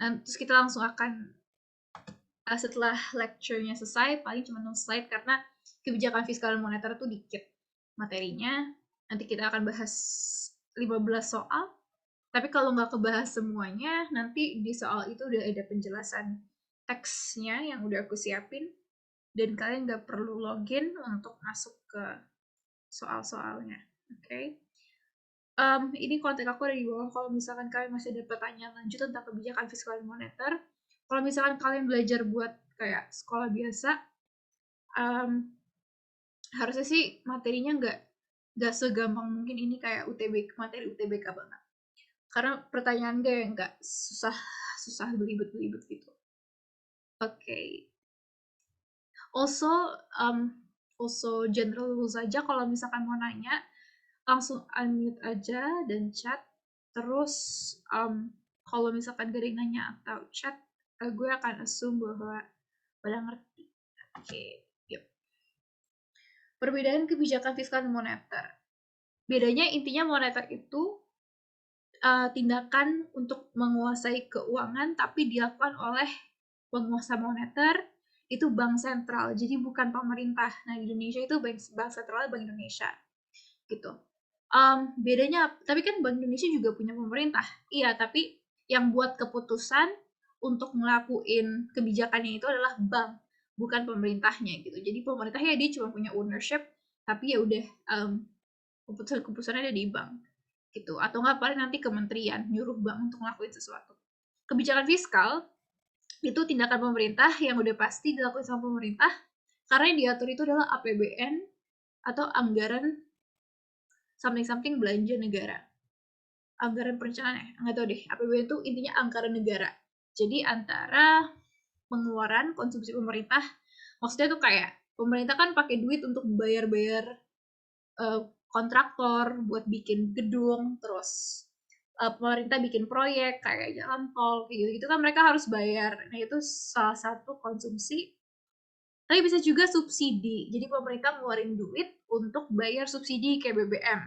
Terus kita langsung akan setelah lecture-nya selesai, paling cuma 6 slide karena kebijakan fiskal dan moneter itu dikit materinya. Nanti kita akan bahas 15 soal. Tapi kalau nggak kebahas semuanya, nanti di soal itu udah ada penjelasan teksnya yang udah aku siapin. Dan kalian nggak perlu login untuk masuk ke soal-soalnya. Oke. Ini kontak aku ada di bawah kalau misalkan kalian masih ada pertanyaan lanjut tentang kebijakan fiskal dan moneter. Kalau misalkan kalian belajar buat kayak sekolah biasa, harusnya sih materinya nggak segampang mungkin ini kayak materi UTBK banget. Karena pertanyaan nggak susah belibet-belibet gitu. Oke. Also general rules aja kalau misalkan mau nanya langsung unmute aja dan chat. Terus kalau misalkan gak ada yang nanya atau chat, gue akan assume bahwa pada ngerti. Oke, yuk. Perbedaan kebijakan fiskal dan moneter. Bedanya intinya moneter itu tindakan untuk menguasai keuangan tapi dilakukan oleh penguasa moneter itu bank sentral, jadi bukan pemerintah. Nah, di Indonesia itu bank sentral Bank Indonesia gitu. Bedanya, tapi kan Bank Indonesia juga punya pemerintah. Iya, tapi yang buat keputusan untuk ngelakuin kebijakannya itu adalah bank, bukan pemerintahnya gitu. Jadi pemerintahnya dia cuma punya ownership, tapi ya udah keputusan-keputusannya ada di bank gitu. Atau nggak paling nanti kementerian nyuruh bank untuk ngelakuin sesuatu. Kebijakan fiskal itu tindakan pemerintah yang udah pasti dilakukan sama pemerintah karena yang diatur itu adalah APBN atau anggaran something belanja negara. Anggaran perencanaan nggak tahu deh. APBN itu intinya anggaran negara. Jadi antara pengeluaran konsumsi pemerintah, maksudnya tuh kayak pemerintah kan pakai duit untuk bayar-bayar kontraktor buat bikin gedung, terus pemerintah bikin proyek kayak jalan tol kayak gitu kan mereka harus bayar. Nah itu salah satu konsumsi. Tapi bisa juga subsidi. Jadi pemerintah ngeluarin duit untuk bayar subsidi kayak BBM.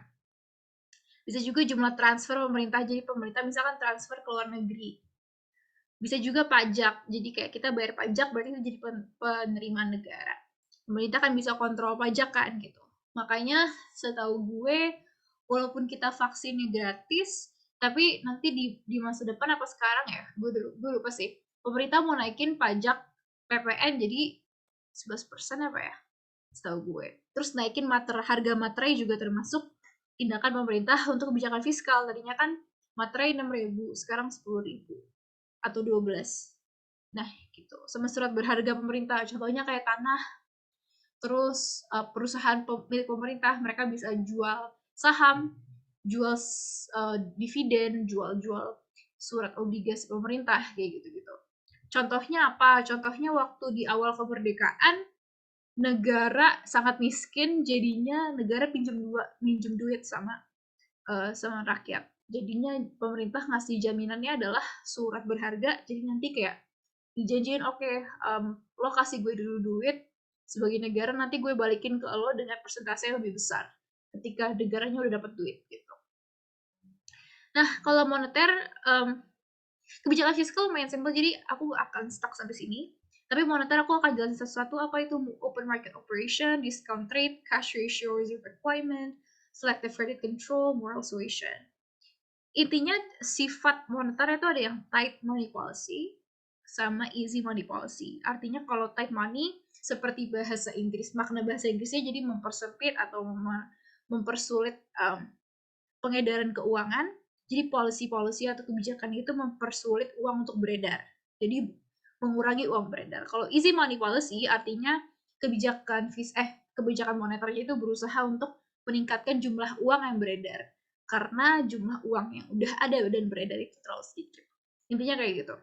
Bisa juga jumlah transfer pemerintah. Jadi pemerintah misalkan transfer ke luar negeri. Bisa juga pajak. Jadi kayak kita bayar pajak berarti itu jadi penerimaan negara. Pemerintah kan bisa kontrol pajak kan gitu. Makanya setahu gue walaupun kita vaksinnya gratis, tapi nanti di masa depan apa sekarang ya? Gue lupa sih. Pemerintah mau naikin pajak PPN jadi 11% apa ya? Setahu gue. Terus naikin harga materai juga termasuk tindakan pemerintah untuk kebijakan fiskal. Tadinya kan materai 6.000, sekarang 10.000 atau 12. Nah, gitu. Sama surat berharga pemerintah, contohnya kayak tanah. Terus perusahaan milik pemerintah, mereka bisa jual saham, jual dividen, jual surat obligasi pemerintah, kayak gitu-gitu. Contohnya apa? Contohnya waktu di awal kemerdekaan, negara sangat miskin, jadinya negara minjem duit sama rakyat. Jadinya pemerintah ngasih jaminannya adalah surat berharga. Jadi nanti kayak dijanjiin oke, lo kasih gue dulu duit sebagai negara, nanti gue balikin ke lo dengan persentase yang lebih besar ketika negaranya udah dapat duit gitu. Nah, kalau moneter, kebijakan fiskal lumayan simple, jadi aku akan stuck sampai sini. Tapi moneter aku akan jelasin sesuatu apa itu open market operation, discount rate, cash ratio, reserve requirement, selective credit control, moral suasion. Intinya sifat moneter itu ada yang tight money policy sama easy money policy. Artinya kalau tight money seperti bahasa Inggris, makna bahasa Inggrisnya jadi mempersempit atau mempersulit pengedaran keuangan. Jadi policy atau kebijakan itu mempersulit uang untuk beredar. Jadi mengurangi uang beredar. Kalau easy money policy artinya kebijakan moneternya itu berusaha untuk meningkatkan jumlah uang yang beredar. Karena jumlah uang yang udah ada dan beredar itu terlalu sedikit. Intinya kayak gitu.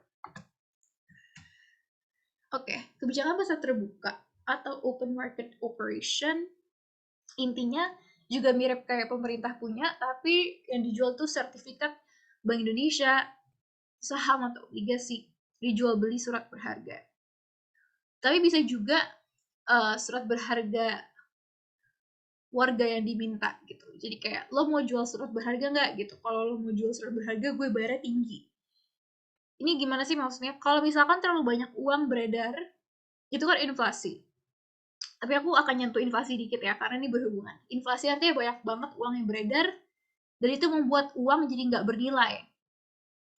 Oke, kebijakan pasar terbuka atau open market operation intinya juga mirip kayak pemerintah punya, tapi yang dijual tuh sertifikat Bank Indonesia, saham atau obligasi, dijual beli surat berharga. Tapi bisa juga surat berharga warga yang diminta gitu. Jadi kayak lo mau jual surat berharga nggak gitu. Kalau lo mau jual surat berharga gue bayarnya tinggi. Ini gimana sih maksudnya? Kalau misalkan terlalu banyak uang beredar, itu kan inflasi. Tapi aku akan nyentuh inflasi dikit ya, karena ini berhubungan. Inflasi artinya banyak banget uang yang beredar, dan itu membuat uang jadi nggak bernilai.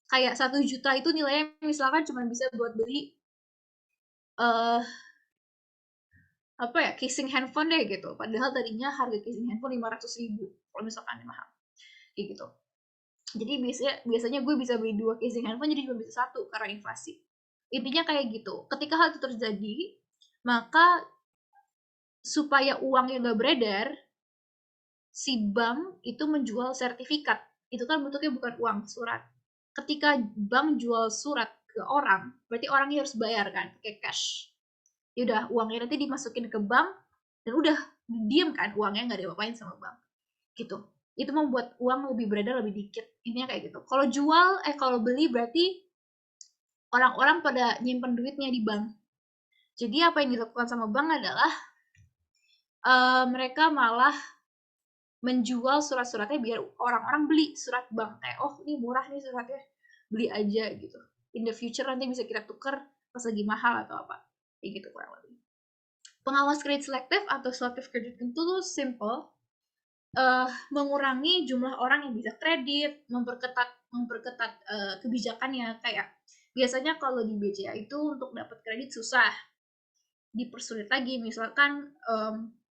Kayak 1 juta itu nilainya misalkan cuma bisa buat beli eh apa ya, casing handphone deh gitu. Padahal tadinya harga casing handphone 500.000 kalau misalkan mahal. Kayak gitu. Jadi biasanya gue bisa beli 2 casing handphone jadi cuma bisa 1 karena inflasi. Intinya kayak gitu. Ketika hal itu terjadi, maka supaya uangnya nggak beredar, si bank itu menjual sertifikat. Itu kan bentuknya bukan uang, surat. Ketika bank jual surat ke orang, berarti orangnya harus bayar kan, pakai cash. Ya udah, uangnya nanti dimasukin ke bank, dan udah, diem kan, uangnya nggak diapain sama bank. Gitu. Itu membuat uang lebih beredar lebih dikit. Intinya kayak gitu. Kalau beli berarti orang-orang pada nyimpen duitnya di bank. Jadi apa yang dilakukan sama bank adalah mereka malah menjual surat-suratnya biar orang-orang beli surat bank. Kayak, oh ini murah nih suratnya, beli aja gitu. In the future nanti bisa kita tuker pas lagi mahal atau apa. Kayak gitu kurang lebih. Pengawas kredit selektif atau selective credit itu tuh simple. Mengurangi jumlah orang yang bisa kredit, memperketat kebijakannya. Kayak biasanya kalau di BCA itu untuk dapat kredit susah, dipersulit lagi. Misalkan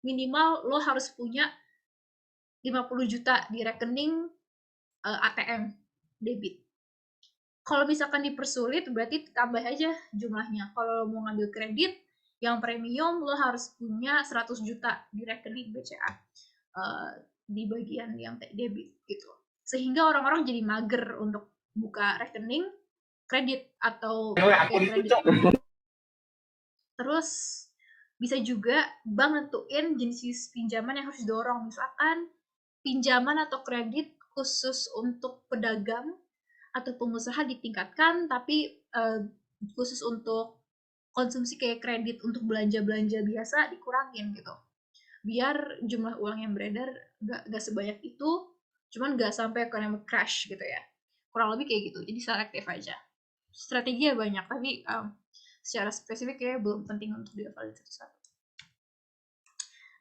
minimal lo harus punya 50 juta di rekening ATM debit. Kalau misalkan dipersulit berarti tambah aja jumlahnya. Kalau mau ngambil kredit yang premium lo harus punya 100 juta di rekening BCA di bagian yang debit gitu. Sehingga orang-orang jadi mager untuk buka rekening kredit atau pakai kredit. Terus bisa juga bank nentuin jenis pinjaman yang harus didorong. Misalkan pinjaman atau kredit khusus untuk pedagang atau pengusaha ditingkatkan, tapi khusus untuk konsumsi kayak kredit untuk belanja-belanja biasa dikurangin gitu. Biar jumlah uang yang beredar gak sebanyak itu, cuman gak sampai economic crash gitu ya. Kurang lebih kayak gitu, jadi selektif aja. Strategi banyak, tapi secara spesifik ya belum penting untuk dihafalin satu-satu.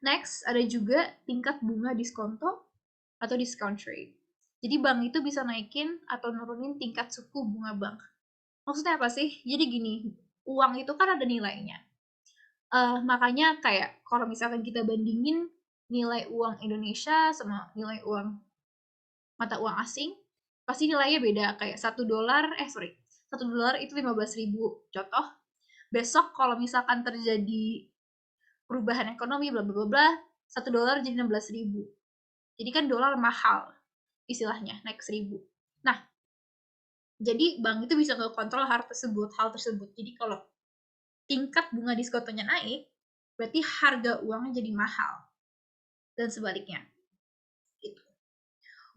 Next, ada juga tingkat bunga diskonto atau discount rate. Jadi bank itu bisa naikin atau nurunin tingkat suku bunga bank. Maksudnya apa sih? Jadi gini, uang itu kan ada nilainya. Makanya kayak kalau misalkan kita bandingin nilai uang Indonesia sama nilai uang mata uang asing, pasti nilainya beda. Kayak $1 itu 15.000. Contoh, besok kalau misalkan terjadi perubahan ekonomi bla bla bla, $1 jadi 16.000. Jadi kan dolar mahal istilahnya, naik 1.000. Nah, jadi bank itu bisa ngekontrol hal tersebut. Jadi kalau tingkat bunga diskontonya naik, berarti harga uangnya jadi mahal. Dan sebaliknya. Gitu.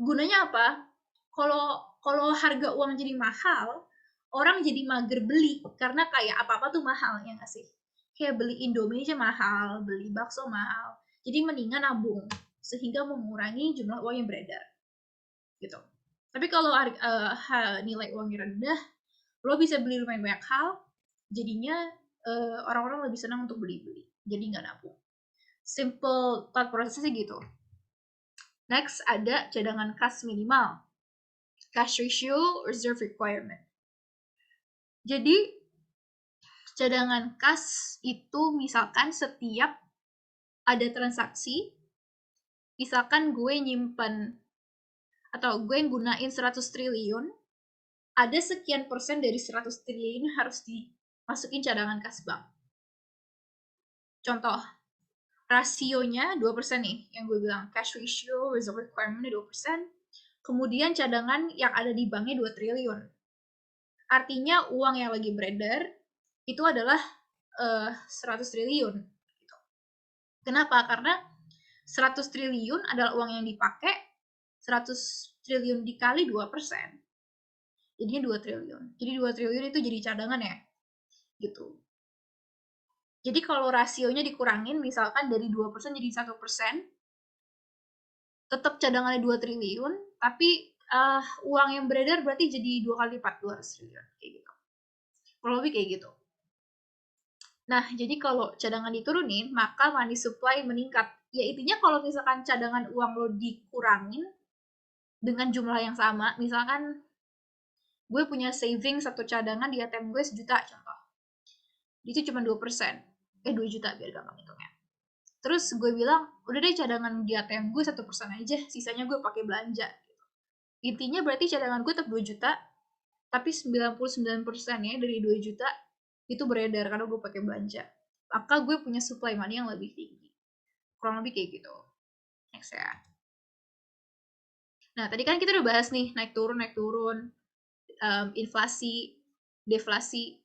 Gunanya apa? Kalau harga uang jadi mahal, orang jadi mager beli karena kayak apa-apa tuh mahal ya nggak sih? Kayak beli Indomie aja mahal, beli bakso mahal. Jadi mendingan nabung sehingga mengurangi jumlah uang yang beredar. Gitu. Tapi kalau nilai uangnya rendah, lo bisa beli lumayan banyak hal, jadinya orang-orang lebih senang untuk beli-beli. Jadi nggak nabung. Simple thought processnya gitu. Next ada cadangan kas minimal. Cash ratio, reserve requirement. Jadi cadangan kas itu misalkan setiap ada transaksi, misalkan gue nyimpen atau gue gunain 100 triliun, ada sekian persen dari 100 triliun harus dimasukin cadangan kas bank. Contoh, rasionya 2% nih, yang gue bilang cash ratio, reserve requirement 2%, kemudian cadangan yang ada di banknya 2 triliun. Artinya uang yang lagi beredar itu adalah 100 triliun. Gitu. Kenapa? Karena 100 triliun adalah uang yang dipakai, 100 triliun dikali 2%. Jadinya 2 triliun. Jadi 2 triliun itu jadi cadangan ya. Gitu. Jadi kalau rasionya dikurangin, misalkan dari 2% jadi 1%, tetap cadangannya 2 triliun, tapi uang yang beredar berarti jadi 2 kali lipat, 200 triliun kayak gitu. Kurang lebih kayak gitu. Nah, jadi kalau cadangan diturunin, maka money supply meningkat. Ya intinya kalau misalkan cadangan uang lo dikurangin dengan jumlah yang sama, misalkan gue punya saving satu cadangan di ATM gue 1 juta contoh. Itu cuma 2%. 2 juta biar gampang hitungnya. Terus gue bilang, udah deh cadangan di ATM gue 1% aja, sisanya gue pakai belanja. Intinya berarti cadangan gue tetap 2 juta, tapi 99% ya dari 2 juta itu beredar karena gue pakai belanja. Maka gue punya supply money yang lebih tinggi. Kurang lebih kayak gitu. Next ya. Nah, tadi kan kita udah bahas nih, naik turun, inflasi, deflasi.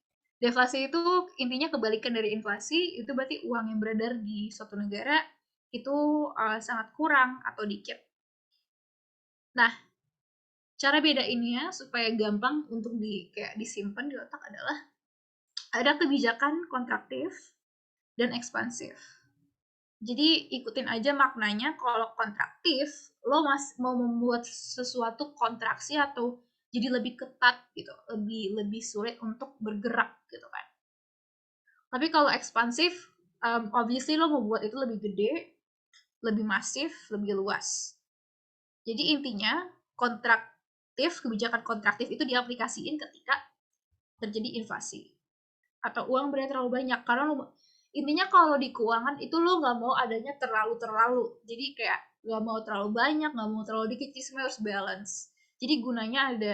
Deflasi itu intinya kebalikan dari inflasi, itu berarti uang yang beredar di suatu negara itu sangat kurang atau dikit. Nah, cara bedainnya supaya gampang untuk disimpan di otak adalah ada kebijakan kontraktif dan ekspansif. Jadi ikutin aja maknanya. Kalau kontraktif, lo mau membuat sesuatu kontraksi atau jadi lebih ketat gitu, lebih sulit untuk bergerak gitu kan. Tapi kalau ekspansif, obviously lo mau buat itu lebih gede, lebih masif, lebih luas. Jadi intinya kebijakan kontraktif itu diaplikasiin ketika terjadi inflasi atau uang beredar terlalu banyak, karena intinya kalau di keuangan itu lo nggak mau adanya terlalu, jadi kayak nggak mau terlalu banyak, nggak mau terlalu dikit, jadi semua harus balance. Jadi gunanya ada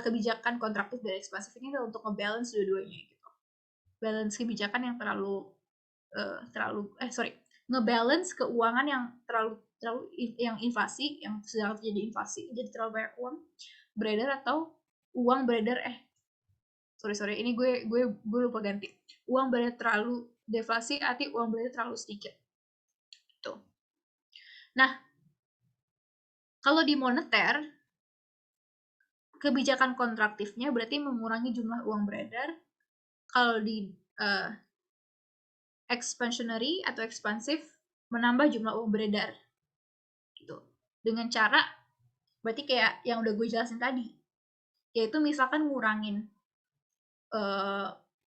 kebijakan kontraktif dan ekspansif ini untuk ngebalance dua-duanya gitu. Balance kebijakan yang ngebalance keuangan yang terlalu yang inflasi, yang sedang terjadi inflasi, jadi terlalu banyak uang beredar, atau uang beredar sorry ini gue lupa ganti, uang beredar terlalu deflasi arti uang beredar terlalu sedikit tuh. Nah, kalau di moneter, kebijakan kontraktifnya berarti mengurangi jumlah uang beredar. Kalau di expansionary atau ekspansif, menambah jumlah uang beredar gitu, dengan cara berarti kayak yang udah gue jelasin tadi, yaitu misalkan ngurangin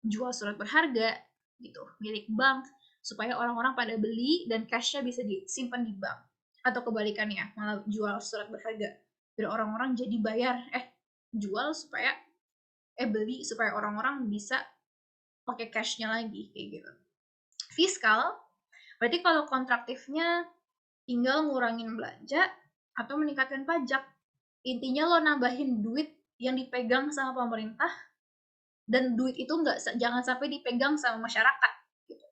jual surat berharga gitu milik bank supaya orang-orang pada beli dan cashnya bisa disimpan di bank, atau kebalikannya malah jual surat berharga biar orang-orang jadi bayar jual supaya beli supaya orang-orang bisa pakai cashnya lagi kayak gitu. Fiskal berarti kalau kontraktifnya tinggal ngurangin belanja atau meningkatkan pajak. Intinya lo nambahin duit yang dipegang sama pemerintah, dan duit itu jangan sampai dipegang sama masyarakat gitu.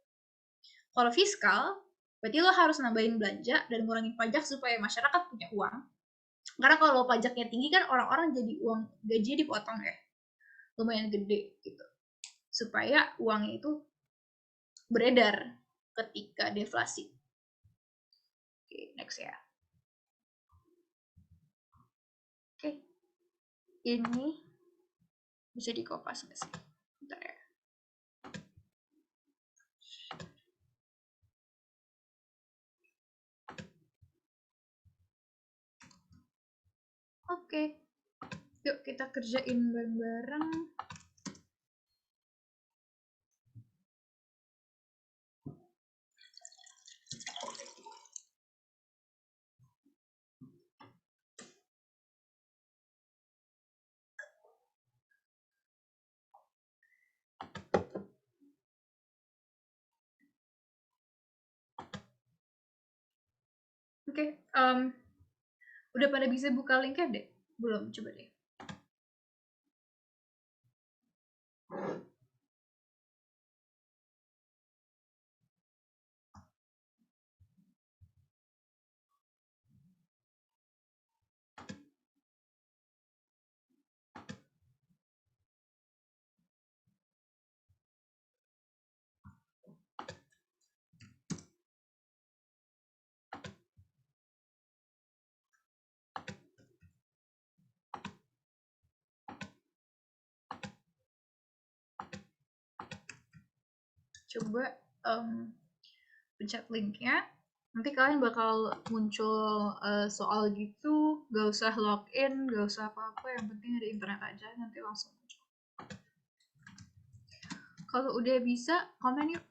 Kalau fiskal berarti lo harus nambahin belanja dan ngurangin pajak supaya masyarakat punya uang, karena kalau pajaknya tinggi kan orang-orang jadi uang gaji dipotong lumayan gede gitu, supaya uangnya itu beredar ketika deflasi. Oke, next ya. Oke, ini bisa dikopas nggak sih? Bentar ya. Oke, yuk kita kerjain bareng-bareng. Oke, udah pada bisa buka linknya deh? Belum, coba deh. Coba pencet linknya, Nanti kalian bakal muncul soal gitu, gak usah login, gak usah apa-apa, yang penting ada internet aja, nanti langsung muncul. Kalau udah bisa, komen yuk.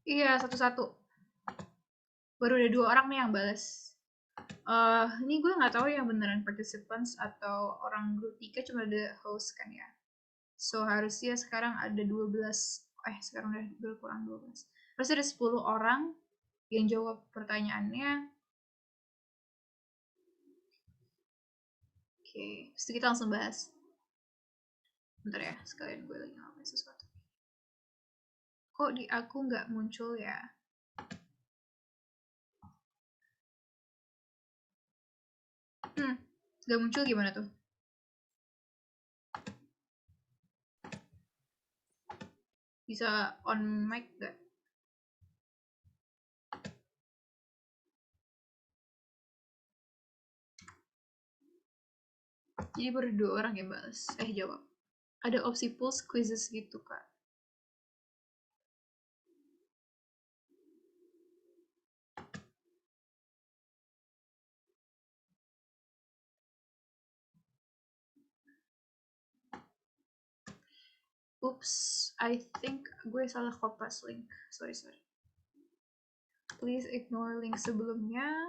Iya, satu-satu. Baru ada 2 orang nih yang bales. Ini gue nggak tahu yang beneran participants atau orang grup 3, cuma ada host kan ya. So harusnya sekarang ada 12, sekarang udah berkurang 12. Terus ada 10 orang yang jawab pertanyaannya. Oke, terus kita langsung bahas. Bentar ya, sekalian gue lagi ngelakuin sesuatu. Kok di aku nggak muncul ya? Nggak muncul gimana tuh? Bisa on mic nggak? Jadi baru 2 orang yang balas. Jawab. Ada opsi pulse quizzes gitu, Kak. Oops, I think gue salah kopas link. Sorry. Please ignore link sebelumnya.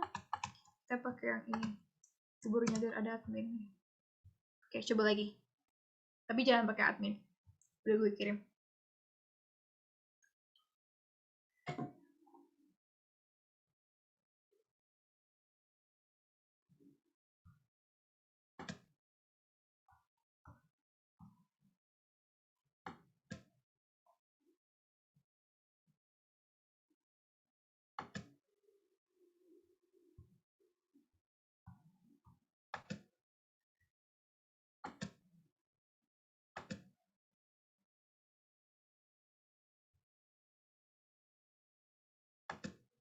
Kita pakai yang ini. Baru nyadar ada admin. Oke, coba lagi. Tapi jangan pakai admin. Udah gue kirim.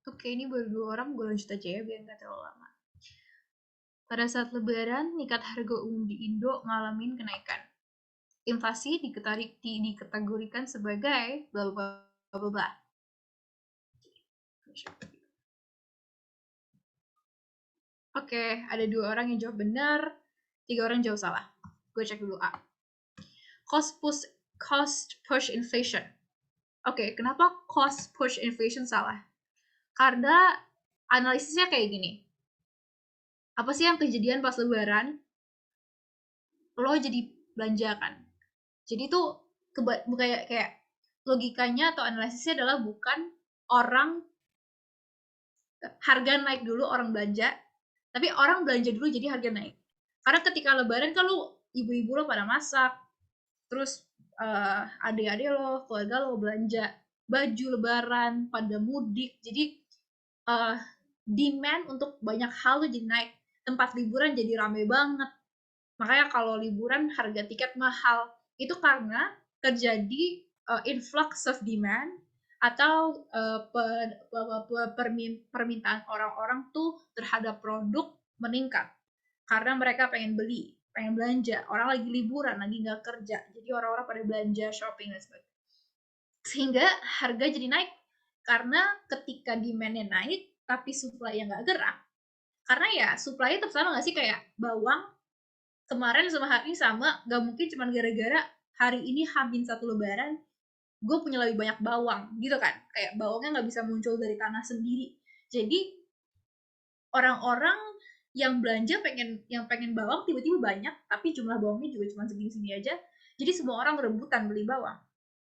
Oke, ini baru 2 orang, gue lanjut aja ya biar nggak terlalu lama. Pada saat lebaran, tingkat harga umum di Indo ngalamin kenaikan. Inflasi dikategorikan sebagai bla bla bla bla. Oke, ada 2 orang yang jawab benar, 3 orang jawab salah. Gue cek dulu A. Cost push inflation. Oke, kenapa cost push inflation salah? Karena analisisnya kayak gini. Apa sih yang kejadian pas lebaran? Lo jadi belanja kan. Jadi tuh kayak logikanya atau analisisnya adalah bukan orang harga naik dulu orang belanja, tapi orang belanja dulu jadi harga naik. Karena ketika lebaran kan lu ibu-ibu lo pada masak, terus adik-adik lo, keluarga lo belanja baju lebaran, pada mudik, jadi demand untuk banyak hal tuh jadi naik. Tempat liburan jadi rame banget. Makanya kalau liburan harga tiket mahal. Itu karena terjadi influx of demand atau permintaan orang-orang tuh terhadap produk meningkat. Karena mereka pengen beli, pengen belanja. Orang lagi liburan, lagi nggak kerja. Jadi orang-orang pada belanja, shopping, dan sebagainya. Sehingga harga jadi naik. Karena ketika demand-nya naik, tapi supply yang nggak gerak. Karena ya supply-nya tetap sama nggak sih, kayak bawang kemarin sama hari ini sama, gak mungkin cuma gara-gara hari ini H-1 Lebaran gue punya lebih banyak bawang gitu kan, kayak bawangnya nggak bisa muncul dari tanah sendiri. Jadi orang-orang yang belanja pengen bawang tiba-tiba banyak, tapi jumlah bawangnya juga cuma segini-segini aja. Jadi semua orang rebutan beli bawang.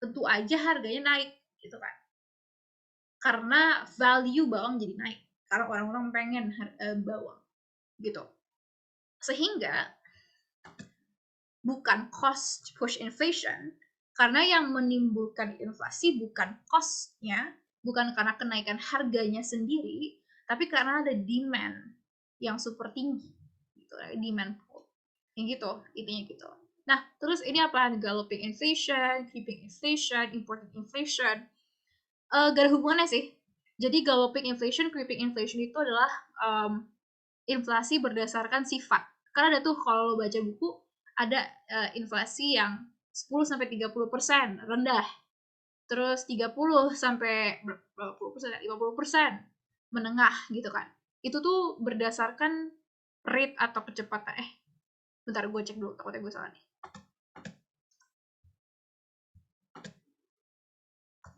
Tentu aja harganya naik gitu kan. Karena value bawang jadi naik. Karena orang-orang pengen bawang gitu. Sehingga bukan cost push inflation, karena yang menimbulkan inflasi bukan cost-nya, bukan karena kenaikan harganya sendiri, tapi karena ada demand yang super tinggi gitu, demand pull yang gitu, intinya gitu. Nah, terus ini apa? Galloping inflation, creeping inflation, imported inflation. Gak ada hubungannya sih. Jadi galloping inflation, creeping inflation itu adalah inflasi berdasarkan sifat. Karena ada tuh kalau lo baca buku, ada inflasi yang 10-30% rendah. Terus 30-50% menengah gitu kan. Itu tuh berdasarkan rate atau kecepatan. Bentar gue cek dulu, takutnya gue salah nih.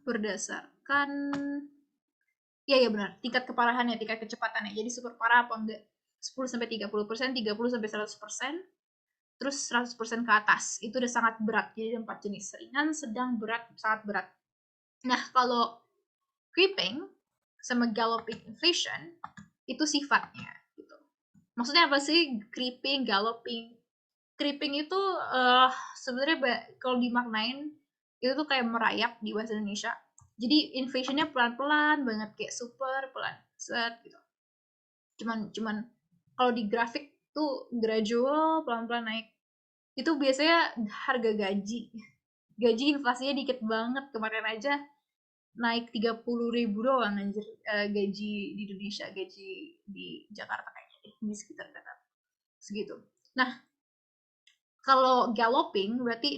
Berdasarkan, ya benar, tingkat keparahannya, tingkat kecepatannya. Jadi super parah apa enggak? 10-30%, 30-100%, terus 100% ke atas. Itu udah sangat berat. Jadi ada 4 jenis, ringan, sedang, berat, sangat berat. Nah, kalau creeping sama galloping inflation itu sifatnya gitu. Maksudnya apa sih creeping, galloping? Creeping itu sebenarnya kalau dimaknain itu tuh kayak merayap di bahasa Indonesia. Jadi inflationnya pelan-pelan banget, kayak super pelan, set gitu. Cuman kalau di grafik tuh gradual pelan-pelan naik. Itu biasanya harga gaji inflasinya dikit banget. Kemarin aja naik 30.000 doang anjir, gaji di Indonesia, gaji di Jakarta kayaknya deh, di sekitar Jakarta segitu. Nah, kalau galloping berarti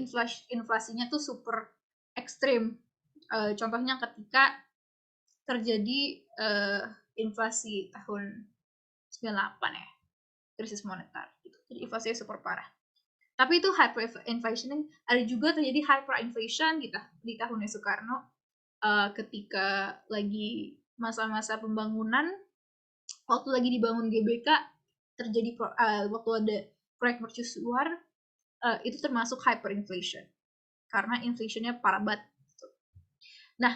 inflasinya tuh super ekstrim. Contohnya ketika terjadi inflasi tahun 98 ya, krisis moneter gitu. Jadi inflasinya super parah. Tapi itu hyperinflation, ada juga terjadi hyperinflation gitu di tahunnya Soekarno, ketika lagi masa-masa pembangunan, waktu lagi dibangun GBK, terjadi waktu ada proyek mercusuar, itu termasuk hyperinflation karena inflationnya parah banget. Nah,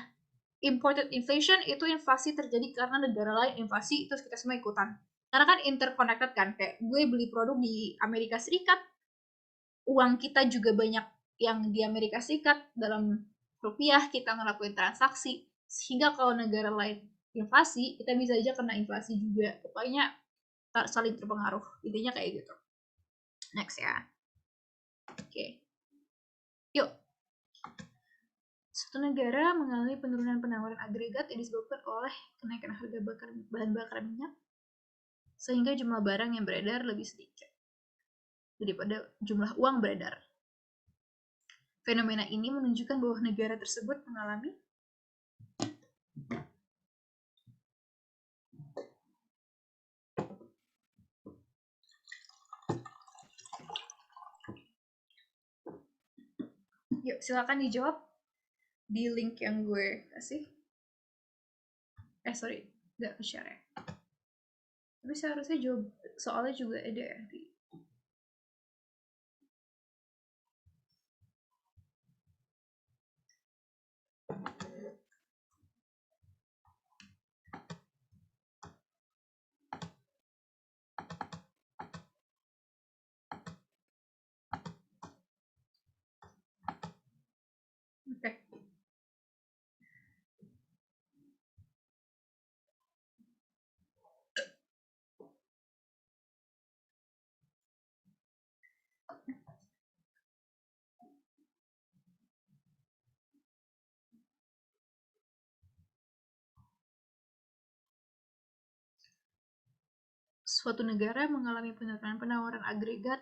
imported inflation itu inflasi terjadi karena negara lain inflasi, terus kita semua ikutan. Karena kan interconnected kan, kayak gue beli produk di Amerika Serikat, uang kita juga banyak yang di Amerika Serikat, dalam rupiah kita ngelakuin transaksi, sehingga kalau negara lain inflasi, kita bisa aja kena inflasi juga. Pokoknya saling terpengaruh, intinya kayak gitu. Next ya. Oke. Yuk. Suatu negara mengalami penurunan penawaran agregat yang disebabkan oleh kenaikan harga bahan bakar minyak, sehingga jumlah barang yang beredar lebih sedikit daripada jumlah uang beredar. Fenomena ini menunjukkan bahwa negara tersebut mengalami Yuk, silakan dijawab di link yang gue kasih. Sorry, nggak share ya. Tapi seharusnya jawab soalnya juga ada ya di Oke. Suatu negara mengalami penurunan penawaran agregat,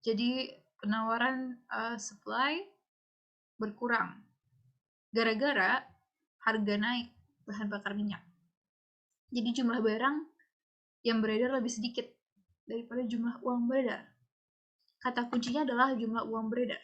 jadi penawaran supply berkurang gara-gara harga naik bahan bakar minyak. Jadi jumlah barang yang beredar lebih sedikit daripada jumlah uang beredar. Kata kuncinya adalah jumlah uang beredar.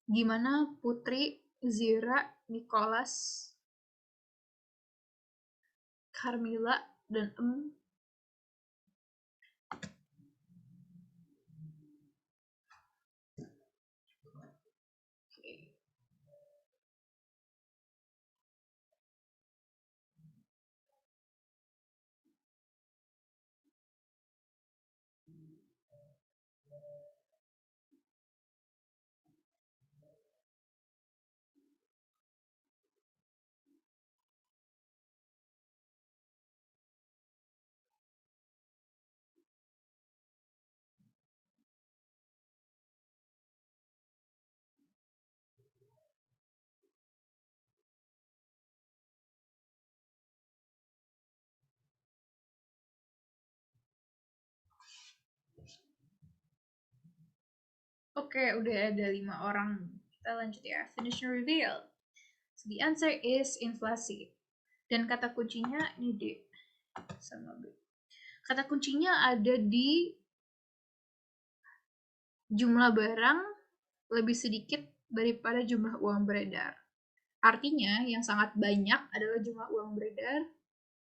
Gimana Putri, Zira, Nicholas, Carmilla, dan Oke, udah ada 5 orang. Kita lanjut ya. Finish and reveal. So, the answer is inflasi. Dan kata kuncinya ini D sama B. Kata kuncinya ada di jumlah barang lebih sedikit daripada jumlah uang beredar. Artinya yang sangat banyak adalah jumlah uang beredar,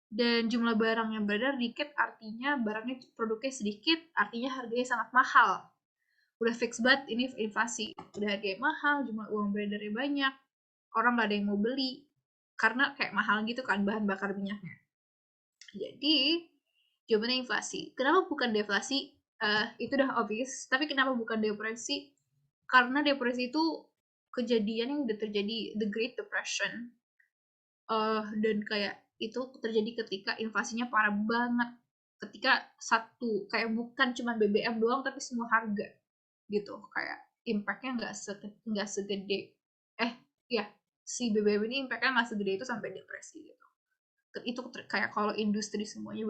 dan jumlah barang yang beredar dikit artinya barangnya produknya sedikit, artinya harganya sangat mahal. Udah fix banget ini inflasi. Udah harganya mahal, jumlah uang beredarnya banyak, orang nggak ada yang mau beli karena kayak mahal gitu kan bahan bakar minyaknya. Jadi jawabannya inflasi. Kenapa bukan deflasi? Itu udah obvious. Tapi kenapa bukan depresi? Karena depresi itu kejadian yang udah terjadi, the Great Depression. Dan kayak itu terjadi ketika inflasinya parah banget. Ketika satu kayak bukan cuma BBM doang tapi semua harga gitu. Kayak impactnya nggak segede ya si BBM ini impactnya nggak segede itu sampai depresi gitu. Itu kayak kalau industri semuanya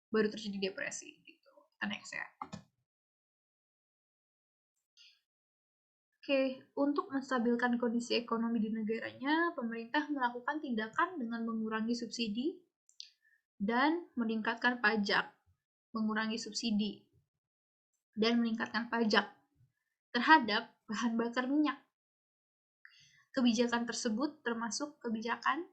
baru terjadi depresi gitu. Kita next ya. Oke, untuk menstabilkan kondisi ekonomi di negaranya, pemerintah melakukan tindakan dengan mengurangi subsidi dan meningkatkan pajak, mengurangi subsidi dan meningkatkan pajak terhadap bahan bakar minyak. Kebijakan tersebut termasuk kebijakan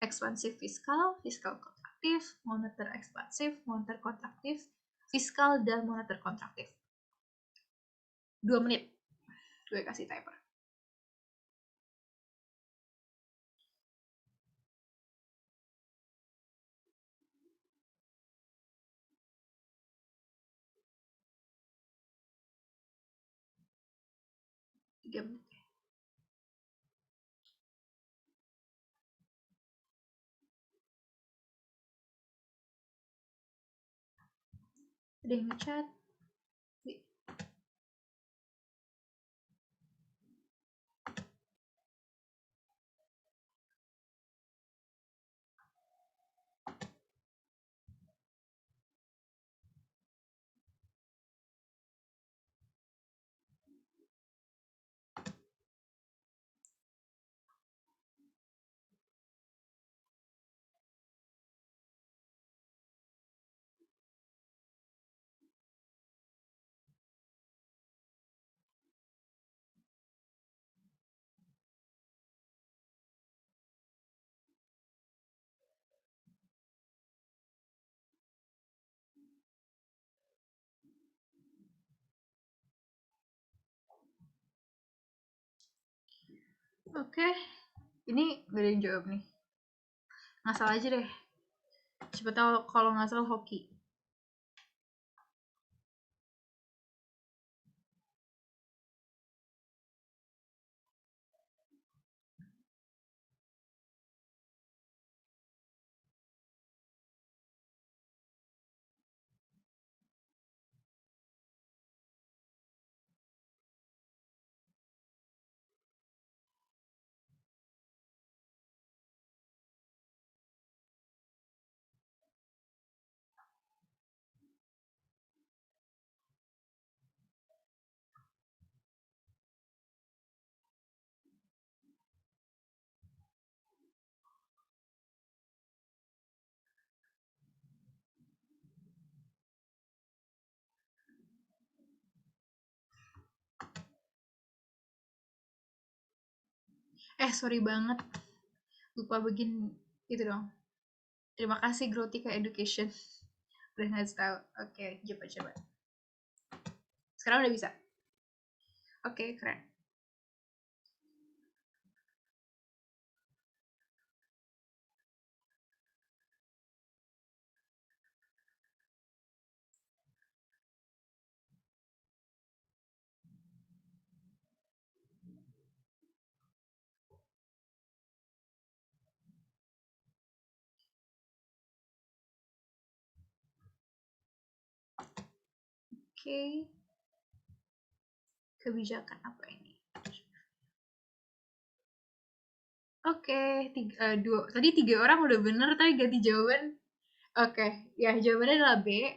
ekspansif fiskal, fiskal kontraktif, moneter ekspansif, moneter kontraktif, fiskal, dan moneter kontraktif. 2 menit. Gue kasih timer. Tiga menit. Ada yang ngechat. Oke, ini gak ada yang jawab nih. Ngasal aja deh. Siapa tahu kalau ngasal hoki. Sorry banget, lupa begin itu dong. Terima kasih Growtika Education udah ngasih tahu. Oke, coba. Sekarang udah bisa. Oke, keren. Oke, kebijakan apa ini? Oke, tadi 3 orang udah bener tapi ganti jawaban. Oke, ya jawabannya adalah B,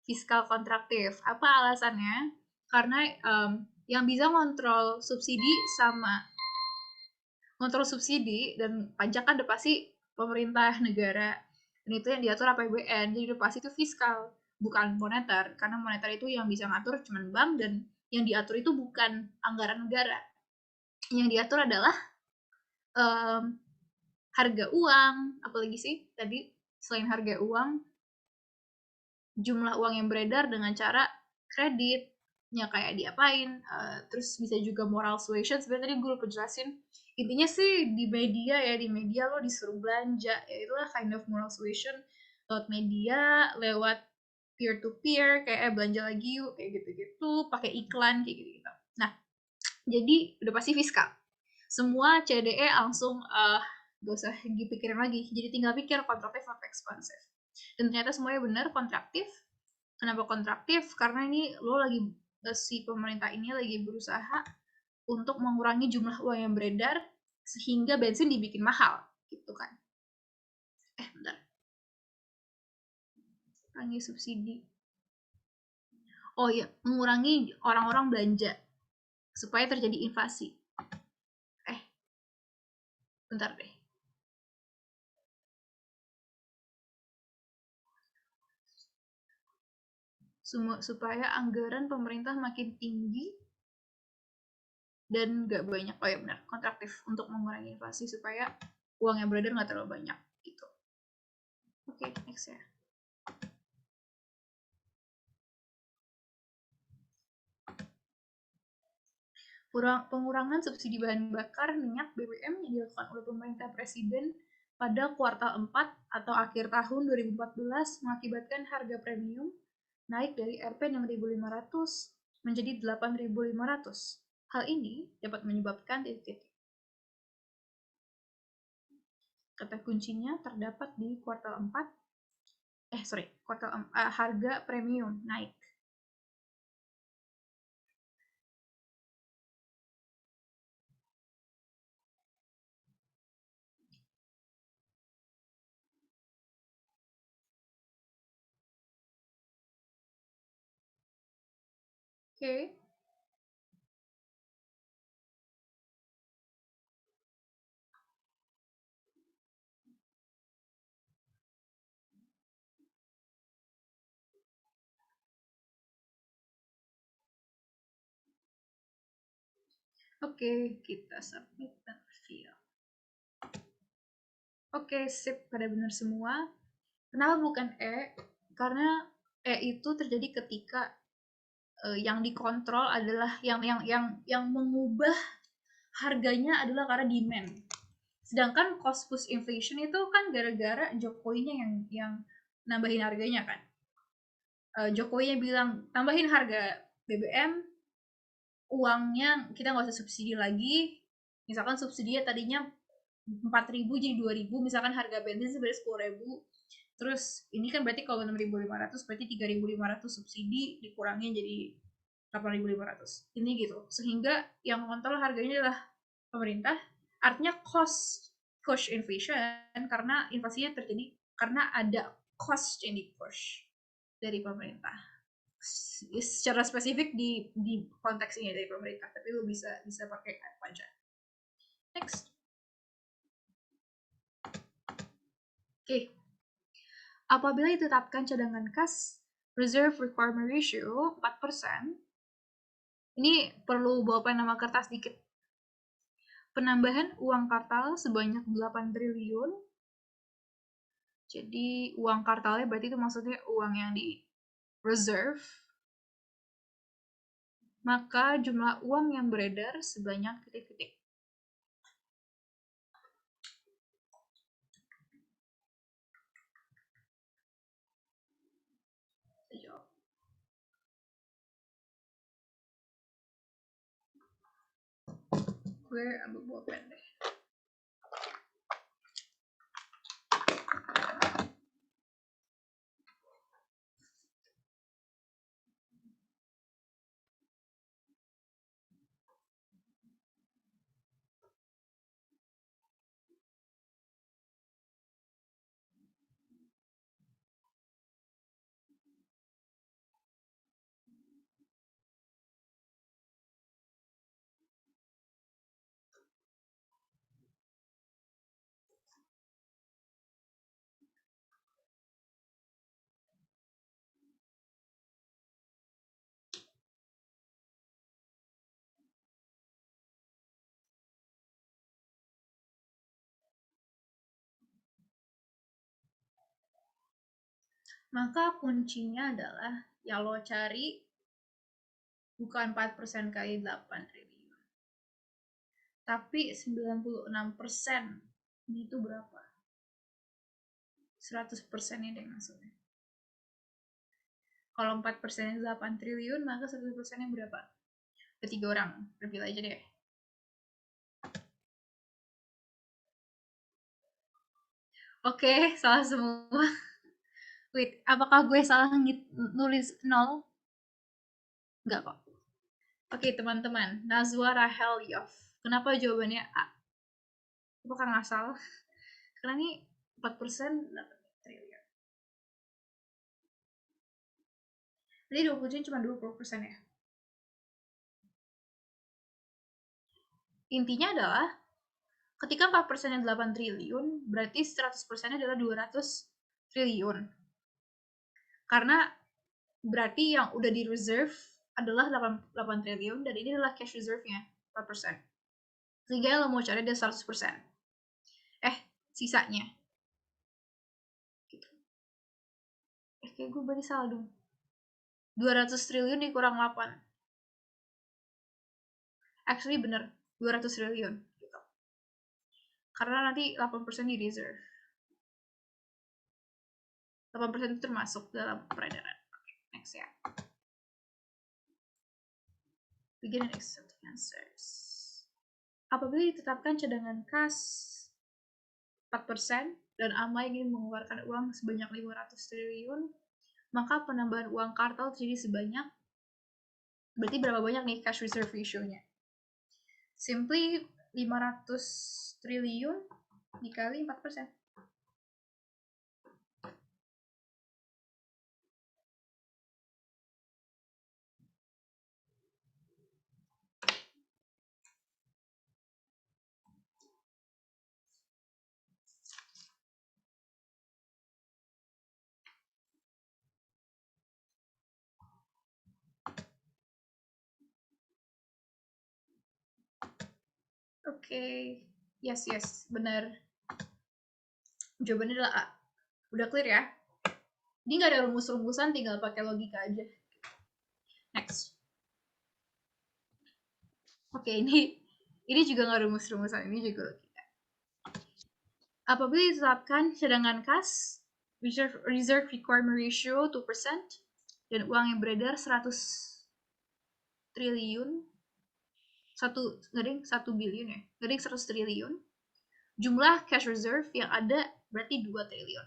fiskal kontraktif. Apa alasannya? Karena yang bisa ngontrol subsidi dan pajak kan udah pasti pemerintah negara. Dan itu yang diatur APBN. Jadi udah pasti itu fiskal, bukan moneter. Karena moneter itu yang bisa ngatur cuma bank dan yang diatur itu bukan anggaran negara. Yang diatur adalah harga uang, apalagi sih tadi selain harga uang, jumlah uang yang beredar dengan cara kreditnya kayak diapain, terus bisa juga moral suasion. Sebenarnya tadi gue lupa jelasin, intinya sih di media lo disuruh belanja, ya itulah kind of moral suasion lewat media, lewat peer to peer, kayak belanja lagi yuk, kayak gitu-gitu, pakai iklan kayak gitu-gitu. Nah, jadi udah pasti fiskal. Semua CDE langsung gak usah dipikirin lagi, jadi tinggal pikir kontraktif atau ekspansif. Dan ternyata semuanya benar, kontraktif. Kenapa kontraktif? Karena ini lo lagi, si pemerintah ini lagi berusaha untuk mengurangi jumlah uang yang beredar sehingga bensin dibikin mahal, gitu kan. Bentar. Kurangi subsidi. Oh iya, mengurangi orang-orang belanja supaya terjadi inflasi. Bentar deh. Supaya anggaran pemerintah makin tinggi dan nggak banyak. Oh ya benar, kontraktif untuk mengurangi inflasi supaya uang yang beredar nggak terlalu banyak gitu. Oke, next ya. Pengurangan subsidi bahan bakar minyak BBM yang dilakukan oleh pemerintah presiden pada kuartal 4 atau akhir tahun 2014 mengakibatkan harga premium naik dari Rp 6.500 menjadi 8.500. Hal ini dapat menyebabkan titik-titik. Kata kuncinya terdapat di kuartal 4. Harga premium naik. Oke. Oke, kita submit dan fill. Oke, sip, pada benar semua. Kenapa bukan E? Karena E itu terjadi ketika yang dikontrol adalah yang mengubah harganya adalah karena demand. Sedangkan cost push inflation itu kan gara-gara Jokowinya yang nambahin harganya kan. Jokowinya bilang tambahin harga BBM, uangnya kita nggak usah subsidi lagi. Misalkan subsidinya tadinya 4.000 jadi 2.000, misalkan harga bensin sebenarnya 10.000. Terus ini kan berarti kalau 6.500 berarti 3.500 subsidi dikurangin jadi 8.500. Ini gitu. Sehingga yang mengontrol harganya adalah pemerintah. Artinya cost inflation karena inflasinya terjadi karena ada cost yang di push dari pemerintah. Secara spesifik di konteks ini dari pemerintah, tapi lo bisa pakai pajak. Next. Oke. Apabila ditetapkan cadangan kas reserve requirement ratio 4%, ini perlu bawa pen sama kertas dikit. penambahan uang kartal sebanyak 8 triliun. Jadi uang kartalnya berarti itu maksudnya uang yang di reserve. Maka jumlah uang yang beredar sebanyak titik-titik. Gue ambil pulpen deh. Maka kuncinya adalah yang lo cari bukan 4% kali 8 triliun. Tapi 96% itu berapa? 100% ini maksudnya. Kalau 4% 8 triliun, maka 100% yang berapa? Ketiga orang, reveal aja deh. Oke, salah semua. Wait, apakah gue salah nulis 0? Enggak kok. Oke, teman-teman. Nazwa Rahel Yof. Kenapa jawabannya A? Apakah ngasal? Karena ini 4% 8 triliun. Jadi 20% cuma 20% ya. Intinya adalah ketika 4% nya 8 triliun, berarti 100% adalah 200 triliun. Karena berarti yang udah di reserve adalah 8 triliun dan ini adalah cash reserve-nya 4%. Sehingga lo mau cari ada 100%. Sisanya. Gitu. Kayak gue berarti salah dong. 200 triliun dikurang 8. Actually bener, 200 triliun. Gitu. Karena nanti 8% di reserve. 8% itu termasuk dalam peredaran. Oke, next ya. Begin and accept answers. Apabila ditetapkan cadangan kas 4% dan AMA ingin mengeluarkan uang sebanyak 500 triliun, maka penambahan uang kartal terjadi sebanyak, berarti berapa banyak nih cash reserve ratio-nya? Simply 500 triliun dikali 4%. Oke, yes, benar. Jawabannya adalah A. Udah clear ya? Ini nggak ada rumus-rumusan, tinggal pakai logika aja. Next. Oke, ini juga nggak rumus-rumusan, ini juga logika. Apabila ditetapkan cadangan kas, reserve requirement ratio 2%, dan uang yang beredar 100 triliun, 1 billion ya, 100 triliun, jumlah cash reserve yang ada berarti 2 triliun.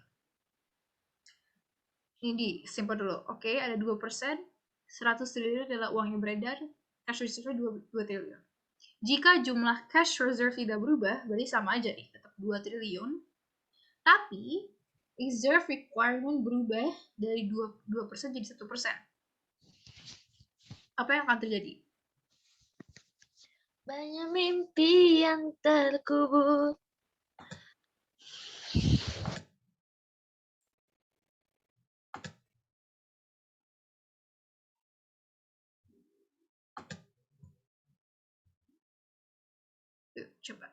Ini di simple dulu. Oke, ada 2%, 100 triliun adalah uang yang beredar, cash reserve 2 triliun. Jika jumlah cash reserve tidak berubah, berarti sama aja nih, tetap 2 triliun. Tapi, reserve requirement berubah dari 2% jadi 1%. Apa yang akan terjadi? Banyak mimpi yang terkubur. Coba.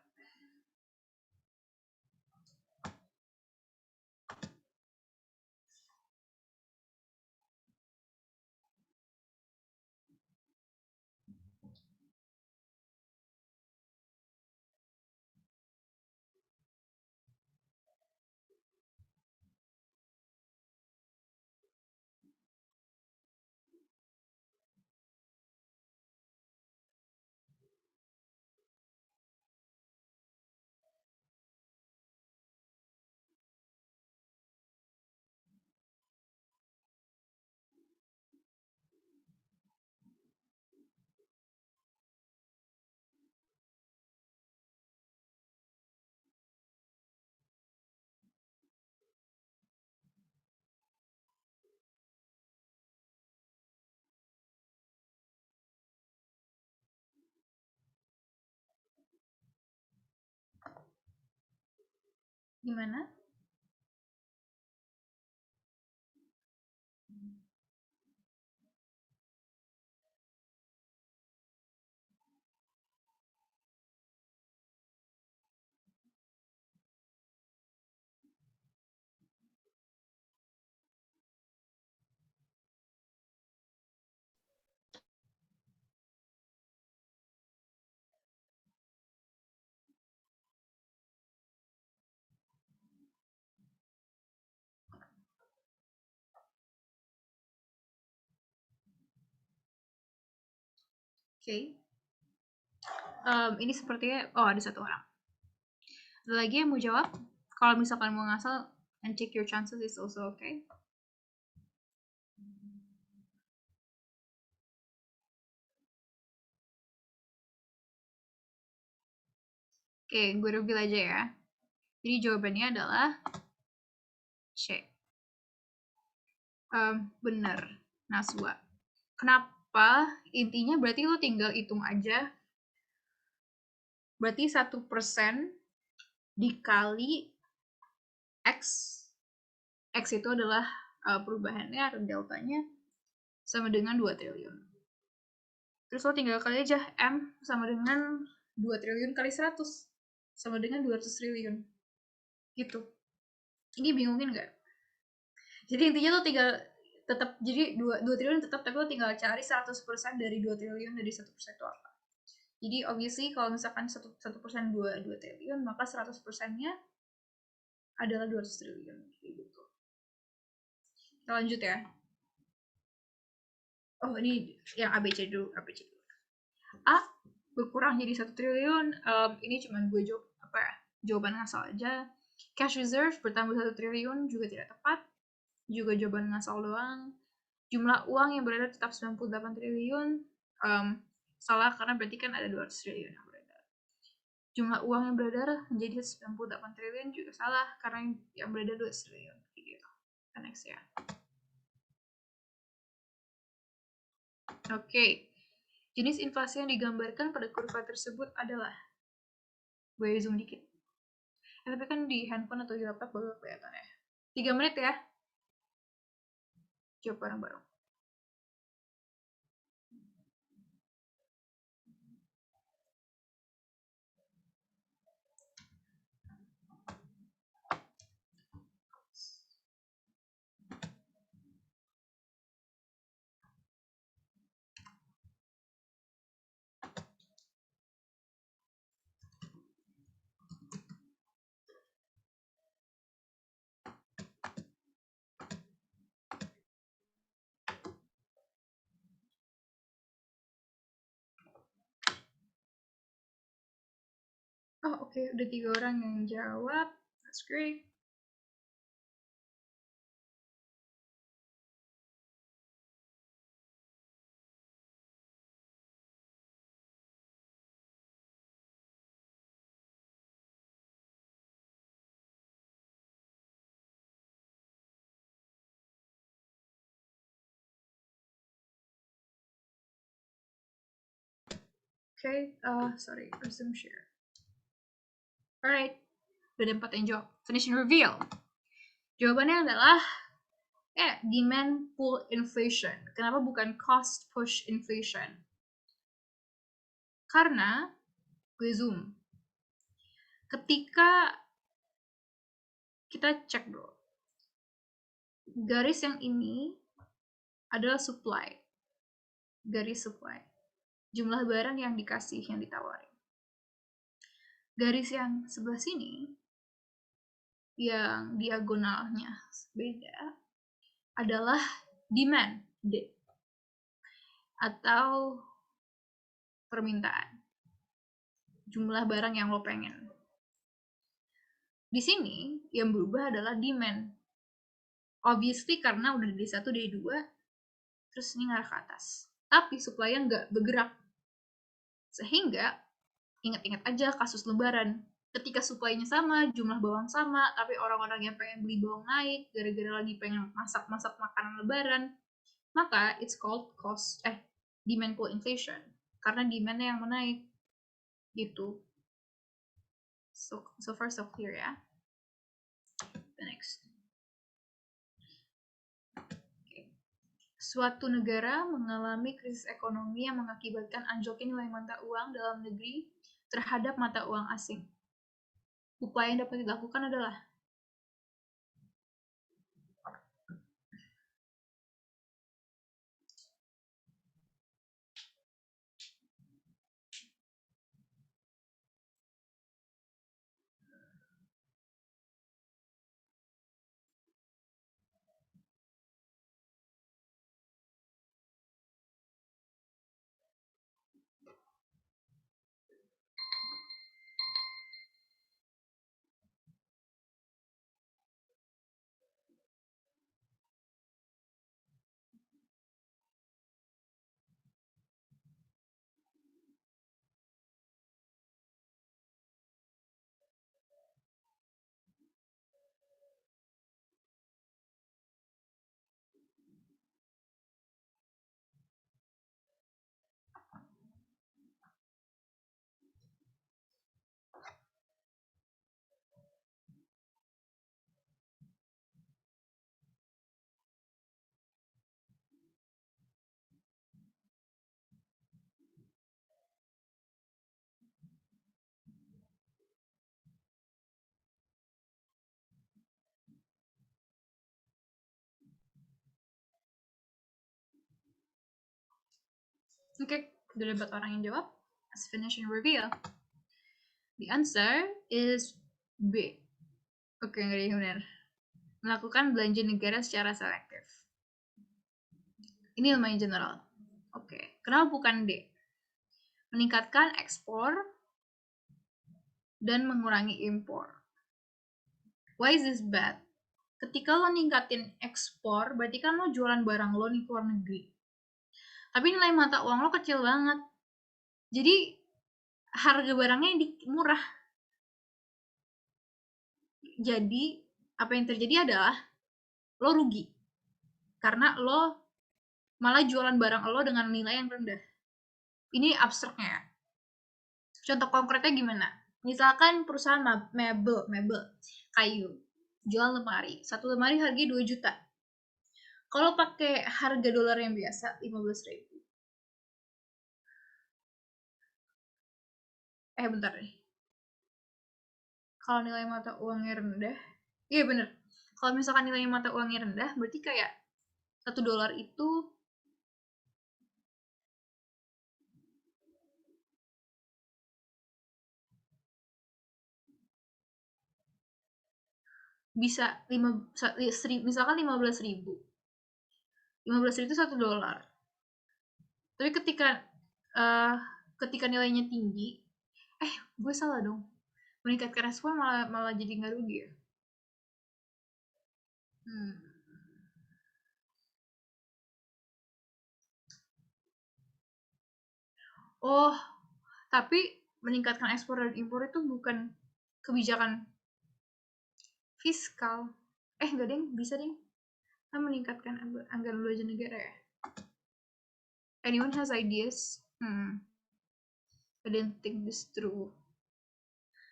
Gimana? Oke. Ini sepertinya, oh ada satu orang. Ada lagi yang mau jawab? Kalau misalkan mau ngasal, and take your chances is also okay. Oke, gue reveal aja ya. Jadi jawabannya adalah C. Bener, Naswa. Kenapa? Intinya berarti lo tinggal hitung aja. Berarti 1% dikali X. X itu adalah perubahannya atau deltanya sama dengan 2 triliun. Terus lo tinggal kali aja M sama dengan 2 triliun kali 100. Sama dengan 200 triliun. Gitu. Ini bingungin nggak? Jadi intinya lo tinggal tetap, jadi 2 triliun tetap, tapi lo tinggal cari 100% dari 2 triliun dari 1% itu apa. Jadi obviously kalau misalkan 1% 2 triliun, maka 100%-nya adalah 200 triliun. Gitu. Kita lanjut ya. Oh ini yang ABC dulu. A berkurang jadi 1 triliun. Ini cuma gue jawaban ngasal aja. Cash reserve bertambah 1 triliun juga tidak tepat. Juga jawaban ngasal doang. Jumlah uang yang beredar tetap 98 triliun. Salah karena berarti kan ada 200 triliun yang beredar. Jumlah uang yang beredar menjadi 98 triliun juga salah karena yang beredar 200 triliun. Gitu. Next ya. Oke. Jenis inflasi yang digambarkan pada kurva tersebut adalah, gue zoom dikit. Tapi kan di handphone atau di laptop baru kelihatan ya. 3 menit ya. Jawab bareng-bareng. Oh oke, udah 3 orang yang jawab. That's great. Oke, sorry, resume share. Alright, udah 4 yang jawab. Finish and reveal. Jawabannya adalah demand pull inflation. Kenapa bukan cost push inflation? Karena gue zoom. Ketika kita cek bro, garis yang ini adalah supply. Garis supply. Jumlah barang yang dikasih, yang ditawarin. Garis yang sebelah sini, yang diagonalnya beda, adalah demand, D. Atau permintaan. Jumlah barang yang lo pengen. Di sini, yang berubah adalah demand. Obviously karena udah dari 1 dari 2, terus ini ngarah ke atas. Tapi supply-nya nggak bergerak. Sehingga, ingat-ingat aja kasus lebaran. Ketika supply-nya sama, jumlah bawang sama, tapi orang-orang yang pengen beli bawang naik, gara-gara lagi pengen masak-masak makanan lebaran, maka it's called demand pull inflation. Karena demand-nya yang menaik. Gitu. So far so clear ya. Next. Suatu negara mengalami krisis ekonomi yang mengakibatkan anjloknya nilai mata uang dalam negeri terhadap mata uang asing. Upaya yang dapat dilakukan adalah Oke, udah dapat orang yang jawab. Let's finish and reveal. The answer is B. Oke, nggak ada yang benar. Melakukan belanja negara secara selektif. Ini lumayan general. Oke, kenapa bukan D? Meningkatkan ekspor dan mengurangi impor. Why is this bad? Ketika lo ningkatin ekspor, berarti kan lo jualan barang lo nih ke luar negeri. Tapi nilai mata uang lo kecil banget. Jadi harga barangnya murah. Jadi apa yang terjadi adalah lo rugi. Karena lo malah jualan barang lo dengan nilai yang rendah. Ini abstraknya. Contoh konkretnya gimana? Misalkan perusahaan mebel, kayu, jual lemari. Satu lemari harganya 2 juta. Kalau pakai harga dolar yang biasa, 15.000. Bentar nih. Kalau nilai mata uangnya rendah, iya bener. Kalau misalkan nilai mata uangnya rendah, berarti kayak $1 itu bisa misalkan 15.000. 15.000 itu $1. Tapi ketika nilainya tinggi, gue salah dong. Meningkatkan ekspor malah jadi nggak rugi ya. Oh, tapi meningkatkan ekspor dan impor itu bukan kebijakan fiskal. Enggak deng, bisa deng. Kan meningkatkan anggaran belanja negara ya. Anyone has ideas? I don't think this true.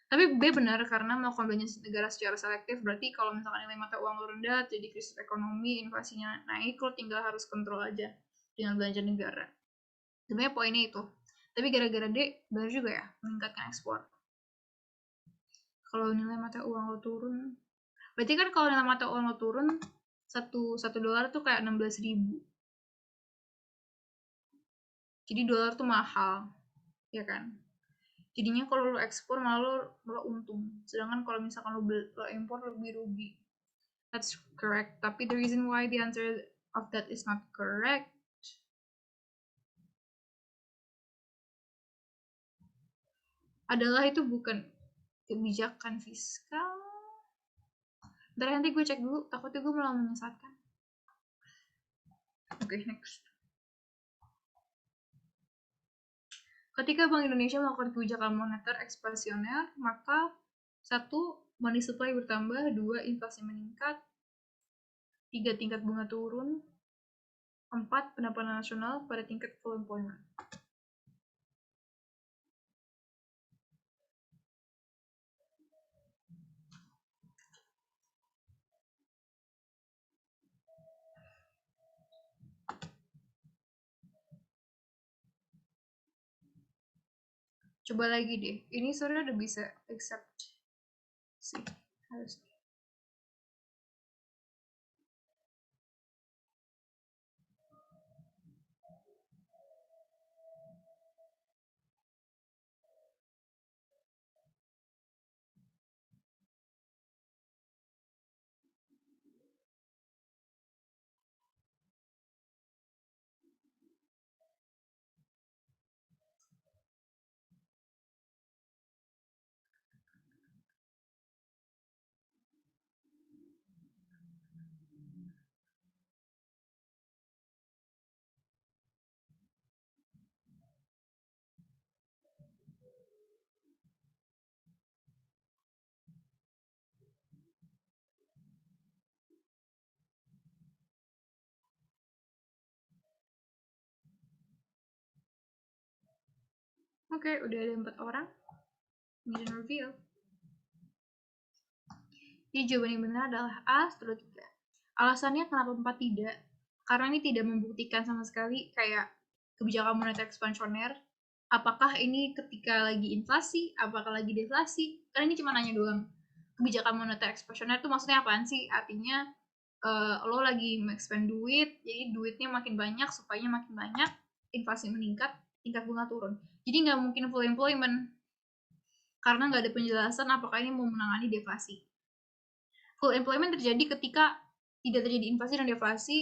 Tapi B benar, karena melakukan belanja negara secara selektif berarti kalau misalkan nilai mata uang lo rendah, jadi krisis ekonomi, inflasinya naik, lo tinggal harus kontrol aja dengan belanja negara. Sebenarnya poinnya itu. Tapi gara-gara D, benar juga ya, meningkatkan ekspor. Kalau nilai mata uang lo turun, berarti kan kalau nilai mata uang lo turun, satu dolar tuh kayak 16.000. Jadi dolar tuh mahal, ya kan? Jadinya kalau lo ekspor malah lo untung. Sedangkan kalau misalkan lo impor lebih rugi. That's correct. Tapi the reason why the answer of that is not correct adalah itu bukan kebijakan fiskal. Ntar nanti gue cek dulu, takutnya gue malah menyesatkan. Oke, next. Ketika Bank Indonesia melakukan kebijakan moneter ekspansioner, maka 1. Money supply bertambah, 2. Inflasi meningkat, 3. Tingkat bunga turun, 4. Pendapatan nasional pada tingkat full employment. Coba lagi deh. Ini sebenarnya udah bisa accept sih harusnya. Oke, udah ada 4 orang. Mission reveal. Jadi jawaban yang benar adalah A, setelah 3. Alasannya kenapa 4 tidak? Karena ini tidak membuktikan sama sekali kayak kebijakan moneter ekspansioner. Apakah ini ketika lagi inflasi, apakah lagi deflasi? Karena ini cuma nanya doang. Kebijakan moneter ekspansioner itu maksudnya apaan sih? Artinya lo lagi expand duit, jadi duitnya makin banyak, supaya makin banyak, inflasi meningkat, tingkat bunga turun. Jadi nggak mungkin full employment, karena nggak ada penjelasan apakah ini mau menangani deflasi. Full employment terjadi ketika tidak terjadi inflasi dan deflasi,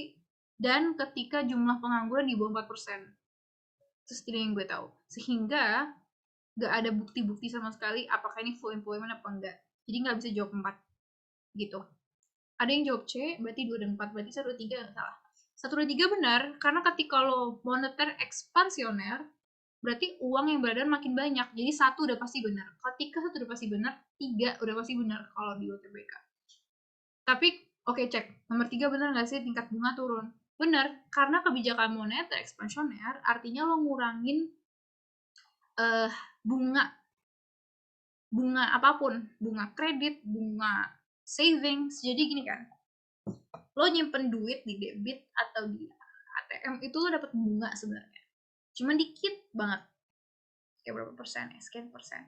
dan ketika jumlah pengangguran di bawah 4%. Itu setidaknya yang gue tahu. Sehingga nggak ada bukti-bukti sama sekali apakah ini full employment apa enggak. Jadi nggak bisa jawab 4. Gitu. Ada yang jawab C, berarti 2 dan 4. Berarti 1, 2, 3 nggak salah. 1, 2, 3 benar, karena ketika lo moneter ekspansioner, berarti uang yang beredar makin banyak. Jadi 1 udah pasti benar. Ketika 1 udah pasti benar, 3 udah pasti benar kalau di UTBK. Tapi oke, cek. Nomor 3 benar nggak sih tingkat bunga turun? Benar, karena kebijakan moneter ekspansioner artinya lo ngurangin bunga bunga apapun, bunga kredit, bunga savings. Jadi gini kan, lo nyimpen duit di debit atau di ATM itu lo dapat bunga sebenarnya. Cuma dikit banget. Kayak berapa persen ya? Sekian persen.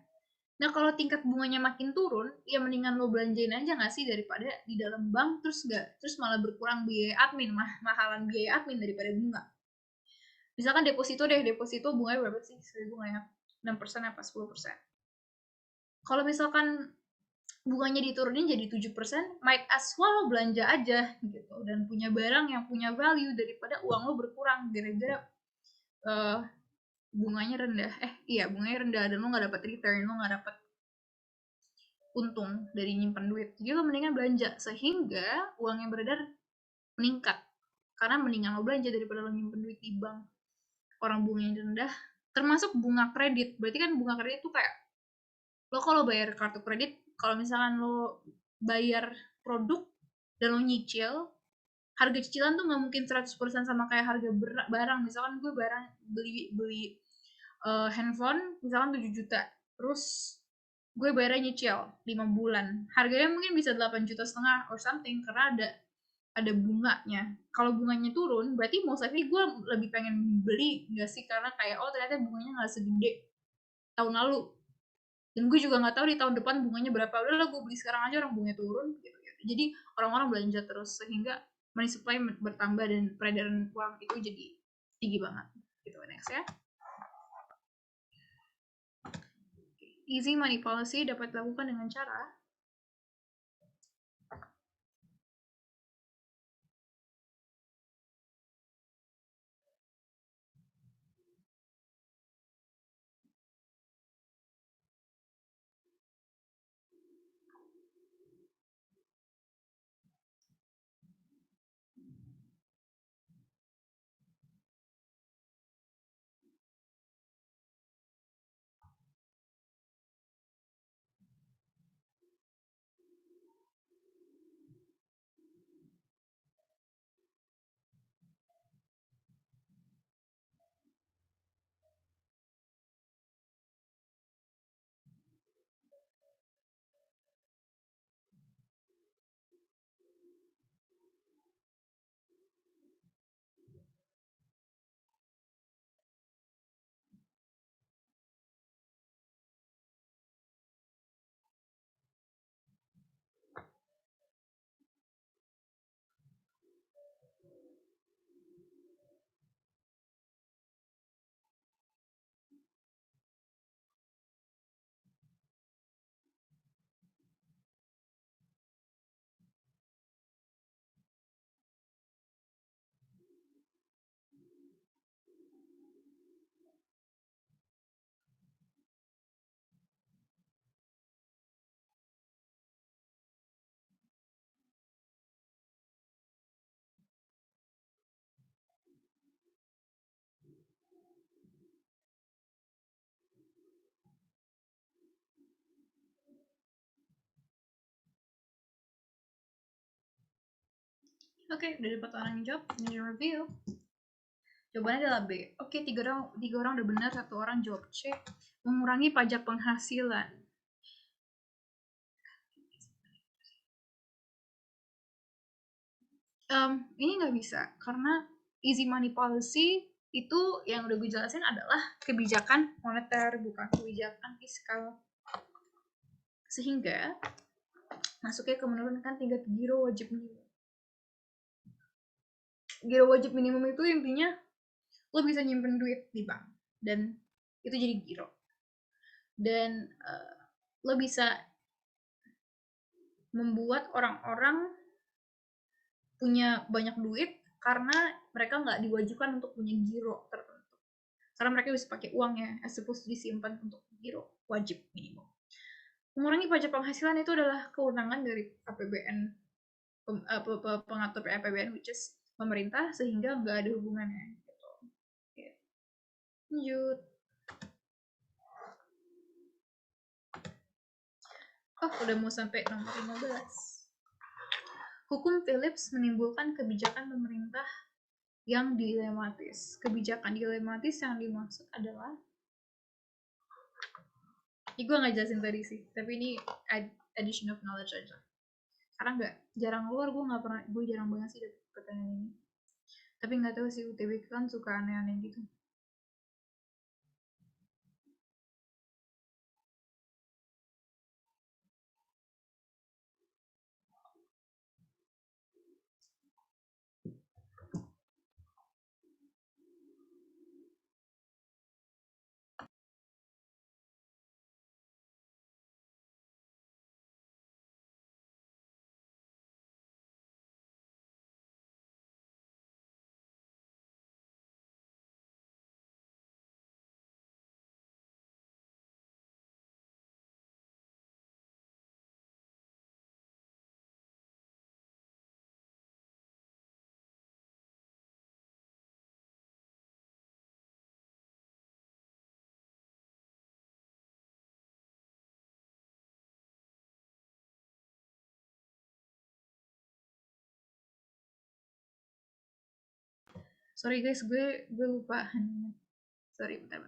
Nah, kalau tingkat bunganya makin turun, ya mendingan lo belanjain aja nggak sih daripada di dalam bank terus malah berkurang biaya admin, mahalan biaya admin daripada bunga. Misalkan deposito deh, deposito bunganya berapa sih? Bunganya 6% apa 10%. Kalau misalkan bunganya diturunin jadi 7%, might as well lo belanja aja gitu dan punya barang yang punya value daripada uang lo berkurang gara-gara bunganya rendah. Iya, bunganya rendah dan lo nggak dapat return, lo nggak dapat untung dari nyimpan duit. Jadi lo mendingan belanja sehingga uang yang beredar meningkat. Karena mendingan lo belanja daripada lo nyimpan duit di bank. Orang bunganya rendah, termasuk bunga kredit. Berarti kan bunga kredit itu kayak lo kalau bayar kartu kredit, kalau misalkan lo bayar produk dan lo nyicil, harga cicilan tuh nggak mungkin 100% sama kayak harga barang. Misalkan gue beli handphone misalkan 7 juta, terus gue bayarnya nyicil 5 bulan, harganya mungkin bisa 8,5 juta or something, karena ada bunganya. Kalau bunganya turun, berarti most likely gue lebih pengen beli nggak sih, karena kayak oh ternyata bunganya nggak segede tahun lalu, dan gue juga nggak tahu di tahun depan bunganya berapa, udah gue beli sekarang aja orang bunganya turun gitu. Jadi orang-orang belanja terus sehingga money supply bertambah dan peredaran uang itu jadi tinggi banget gitu. Next ya. Easy money policy dapat dilakukan dengan cara Oke, udah dapat orang yang jawab. Ini review. Jawabannya adalah B. Oke, tiga orang udah benar, satu orang jawab C. Mengurangi pajak penghasilan. Ini nggak bisa, karena easy money policy itu yang udah gue jelasin adalah kebijakan moneter, bukan kebijakan fiskal. Sehingga masuknya ke menurunkan tingkat giro wajib minimum. Giro wajib minimum itu intinya lo bisa nyimpen duit di bank dan itu jadi giro. Dan lo bisa membuat orang-orang punya banyak duit karena mereka nggak diwajibkan untuk punya giro tertentu. Karena mereka bisa pakai uangnya as opposed to disimpan untuk giro wajib minimum. Mengurangi pajak penghasilan itu adalah kewenangan dari APBN, pengatur APBN, which is pemerintah, sehingga nggak ada hubungannya. Gitu. Okay. Lanjut. Oh, udah mau sampai nomor 15. Hukum Phillips menimbulkan kebijakan pemerintah yang dilematis. Kebijakan dilematis yang dimaksud adalah, ini gue nggak jelasin tadi sih, tapi ini addition of knowledge aja. Karena jarang keluar, gue jarang banget sih dapet pertanyaan ini. Tapi nggak tahu sih, UTBK kan suka aneh-aneh gitu. Sorry guys, gue lupa. Sorry, bentar.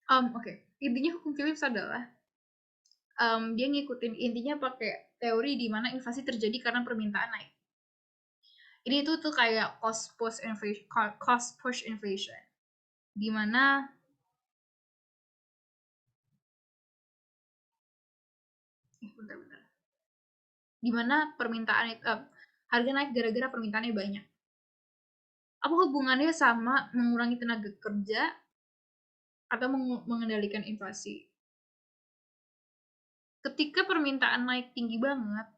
Oke. Intinya hukum Phillips adalah dia ngikutin, intinya pakai teori di mana inflasi terjadi karena permintaan naik. Ini tuh kayak cost push inflation, di mana bentar. Di mana permintaan harga naik gara-gara permintaannya banyak. Apa hubungannya sama mengurangi tenaga kerja atau mengendalikan inflasi? Ketika permintaan naik tinggi banget,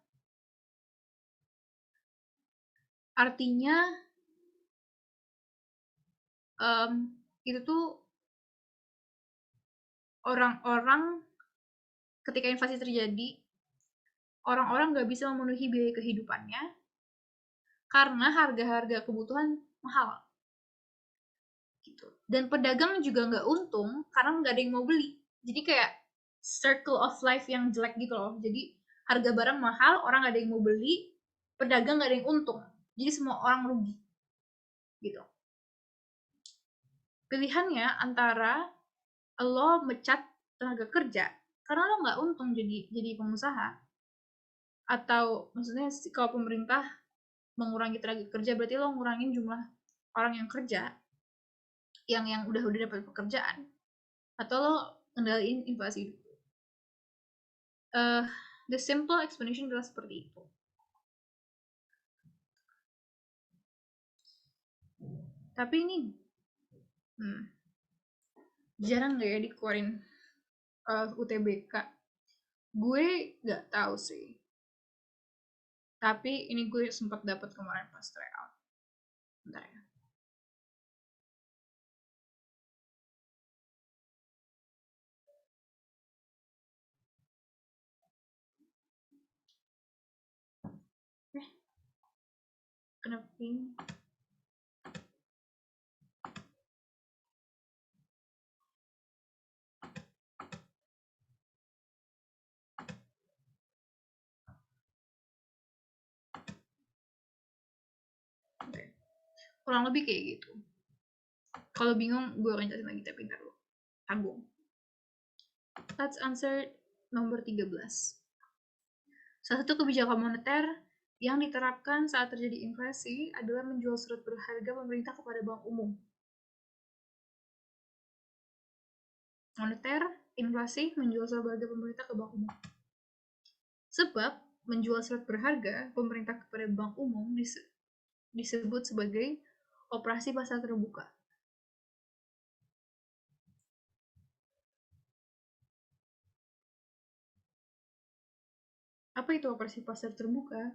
artinya itu tuh orang-orang, ketika inflasi terjadi, orang-orang nggak bisa memenuhi biaya kehidupannya karena harga-harga kebutuhan mahal. Gitu. Dan pedagang juga nggak untung karena nggak ada yang mau beli. Jadi kayak circle of life yang jelek gitu loh. Jadi harga barang mahal, orang nggak ada yang mau beli, pedagang nggak ada yang untung. Jadi semua orang rugi. Gitu. Pilihannya antara lo mecat tenaga kerja karena lo nggak untung jadi pengusaha, atau maksudnya kalau pemerintah mengurangi tenaga kerja berarti lo ngurangin jumlah orang yang kerja, yang udah dapat pekerjaan, atau lo kendaliin inflasi. The simple explanation adalah seperti itu. Tapi ini Jarang nggak ya dikeluarin UTBK? Gue nggak tahu sih. Tapi ini gue sempat dapat kemarin pas tryout. Bentar ya. Kenapa ini? Oke. Kurang lebih kayak gitu. Kalau bingung, gue akan jelasin lagi, tapi ntar dulu. Tanggung. Let's answer nomor 13. Salah satu kebijakan moneter yang diterapkan saat terjadi inflasi adalah menjual surat berharga pemerintah kepada bank umum. Moneter, inflasi, menjual surat berharga pemerintah ke bank umum. Sebab menjual surat berharga pemerintah kepada bank umum disebut sebagai operasi pasar terbuka. Apa itu operasi pasar terbuka?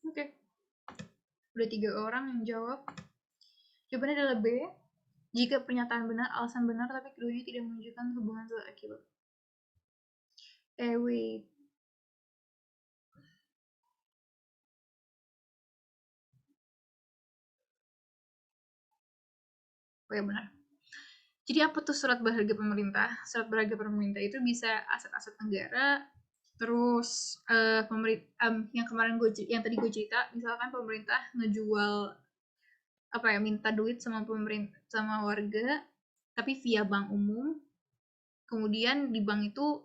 Oke. Udah 3 orang yang jawab. Jawabannya adalah B. Jika pernyataan benar, alasan benar, tapi keduanya tidak menunjukkan hubungan sebab akibat. Wait. Oh ya benar. Jadi apa tuh surat berharga pemerintah? Surat berharga pemerintah itu bisa aset-aset negara, terus yang kemarin yang tadi gue cerita, misalkan pemerintah ngejual apa ya, minta duit sama pemerintah sama warga, tapi via bank umum. Kemudian di bank itu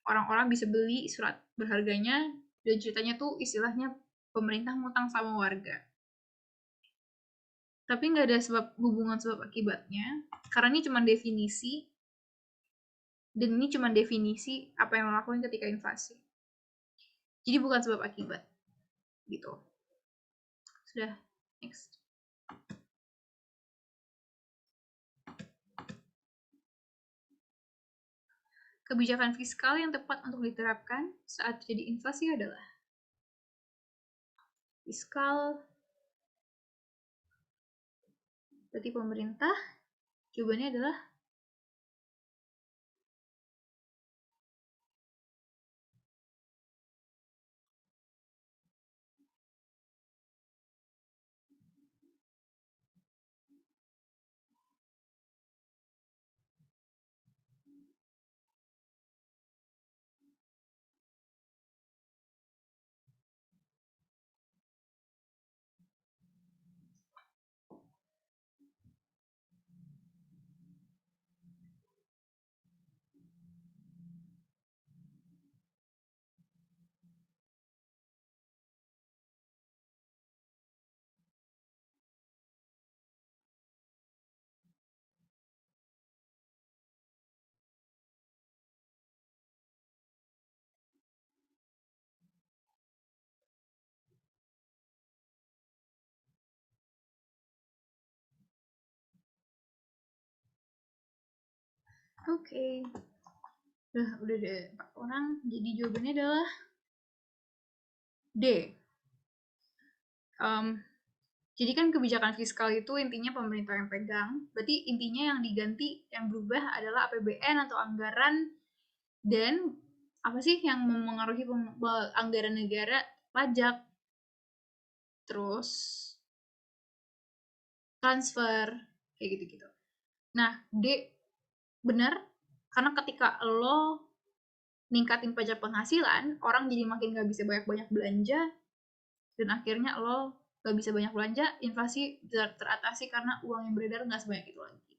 orang-orang bisa beli surat berharganya, dan ceritanya tuh istilahnya pemerintah ngutang sama warga. Tapi nggak ada hubungan sebab akibatnya, karena ini cuma definisi, dan ini cuma definisi apa yang lo lakuin ketika inflasi. Jadi bukan sebab akibat. Gitu. Sudah, next. Kebijakan fiskal yang tepat untuk diterapkan saat terjadi inflasi adalah fiskal, berarti pemerintah. Jawabannya adalah oke. Udah ada 4 orang, jadi jawabannya adalah D. Jadi kan kebijakan fiskal itu intinya pemerintah yang pegang, berarti intinya yang diganti, yang berubah adalah APBN atau anggaran, dan apa sih yang memengaruhi anggaran negara, pajak, terus transfer, kayak gitu-gitu. Nah, D benar, karena ketika lo ningkatin pajak penghasilan, orang jadi makin gak bisa banyak-banyak belanja, dan akhirnya lo gak bisa banyak belanja, inflasi teratasi karena uang yang beredar gak sebanyak itu lagi.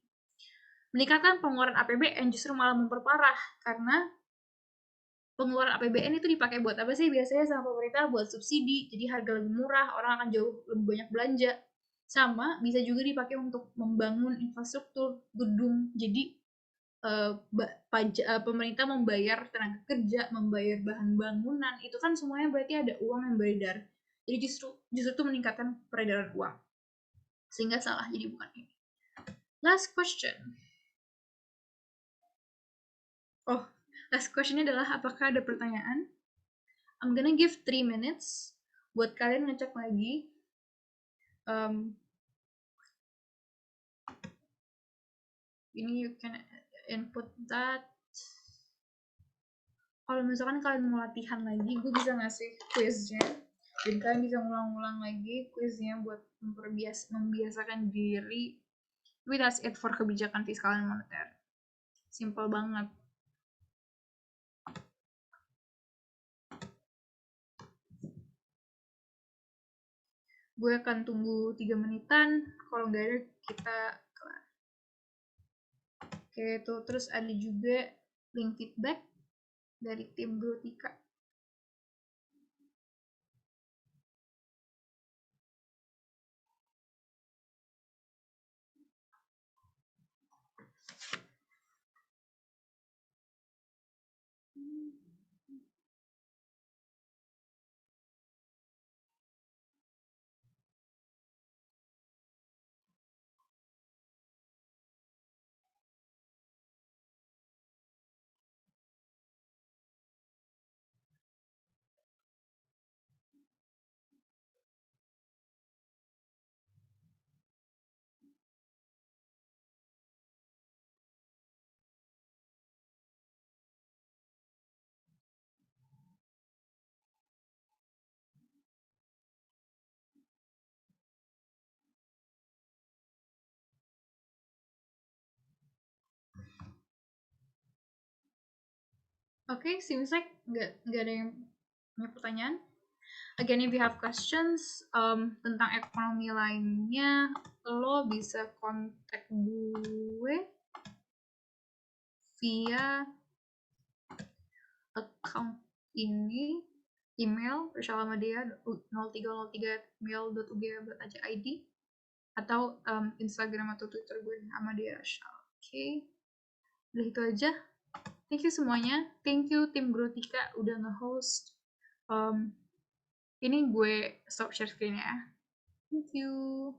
Meningkatkan pengeluaran APBN justru malah memperparah, karena pengeluaran APBN itu dipakai buat apa sih? Biasanya sama pemerintah buat subsidi, jadi harga lebih murah, orang akan jauh lebih banyak belanja. Sama, bisa juga dipakai untuk membangun infrastruktur, gedung, jadi pemerintah membayar tenaga kerja, membayar bahan bangunan, itu kan semuanya berarti ada uang yang beredar. Jadi justru itu meningkatkan peredaran uang. Sehingga salah jadi bukan ini. Last question. Oh, last questionnya adalah apakah ada pertanyaan? I'm gonna give 3 minutes buat kalian ngecek lagi. Ini you can input that. Kalau misalkan kalian mau latihan lagi, gue bisa ngasih quiznya. Jadi kalian bisa ngulang-ngulang lagi quiznya buat membiasakan diri. Tapi that's it for kebijakan fiskal dan moneter. Simple banget. Gue akan tunggu 3 menitan. Kalau nggak ada, kita kelar. Oke, tuh. Terus ada juga link feedback dari tim Grotika. Oke, seems like nggak ada yang punya pertanyaan. Again, if you have questions tentang ekonomi lainnya, lo bisa kontak gue via account ini, email rachel.amadia0303@mail.ug.id, atau Instagram atau Twitter gue Amadia Rachel. Oke, udah itu aja. Thank you semuanya. Thank you tim Grotika udah nge-host. Ini gue stop share screen ya. Thank you.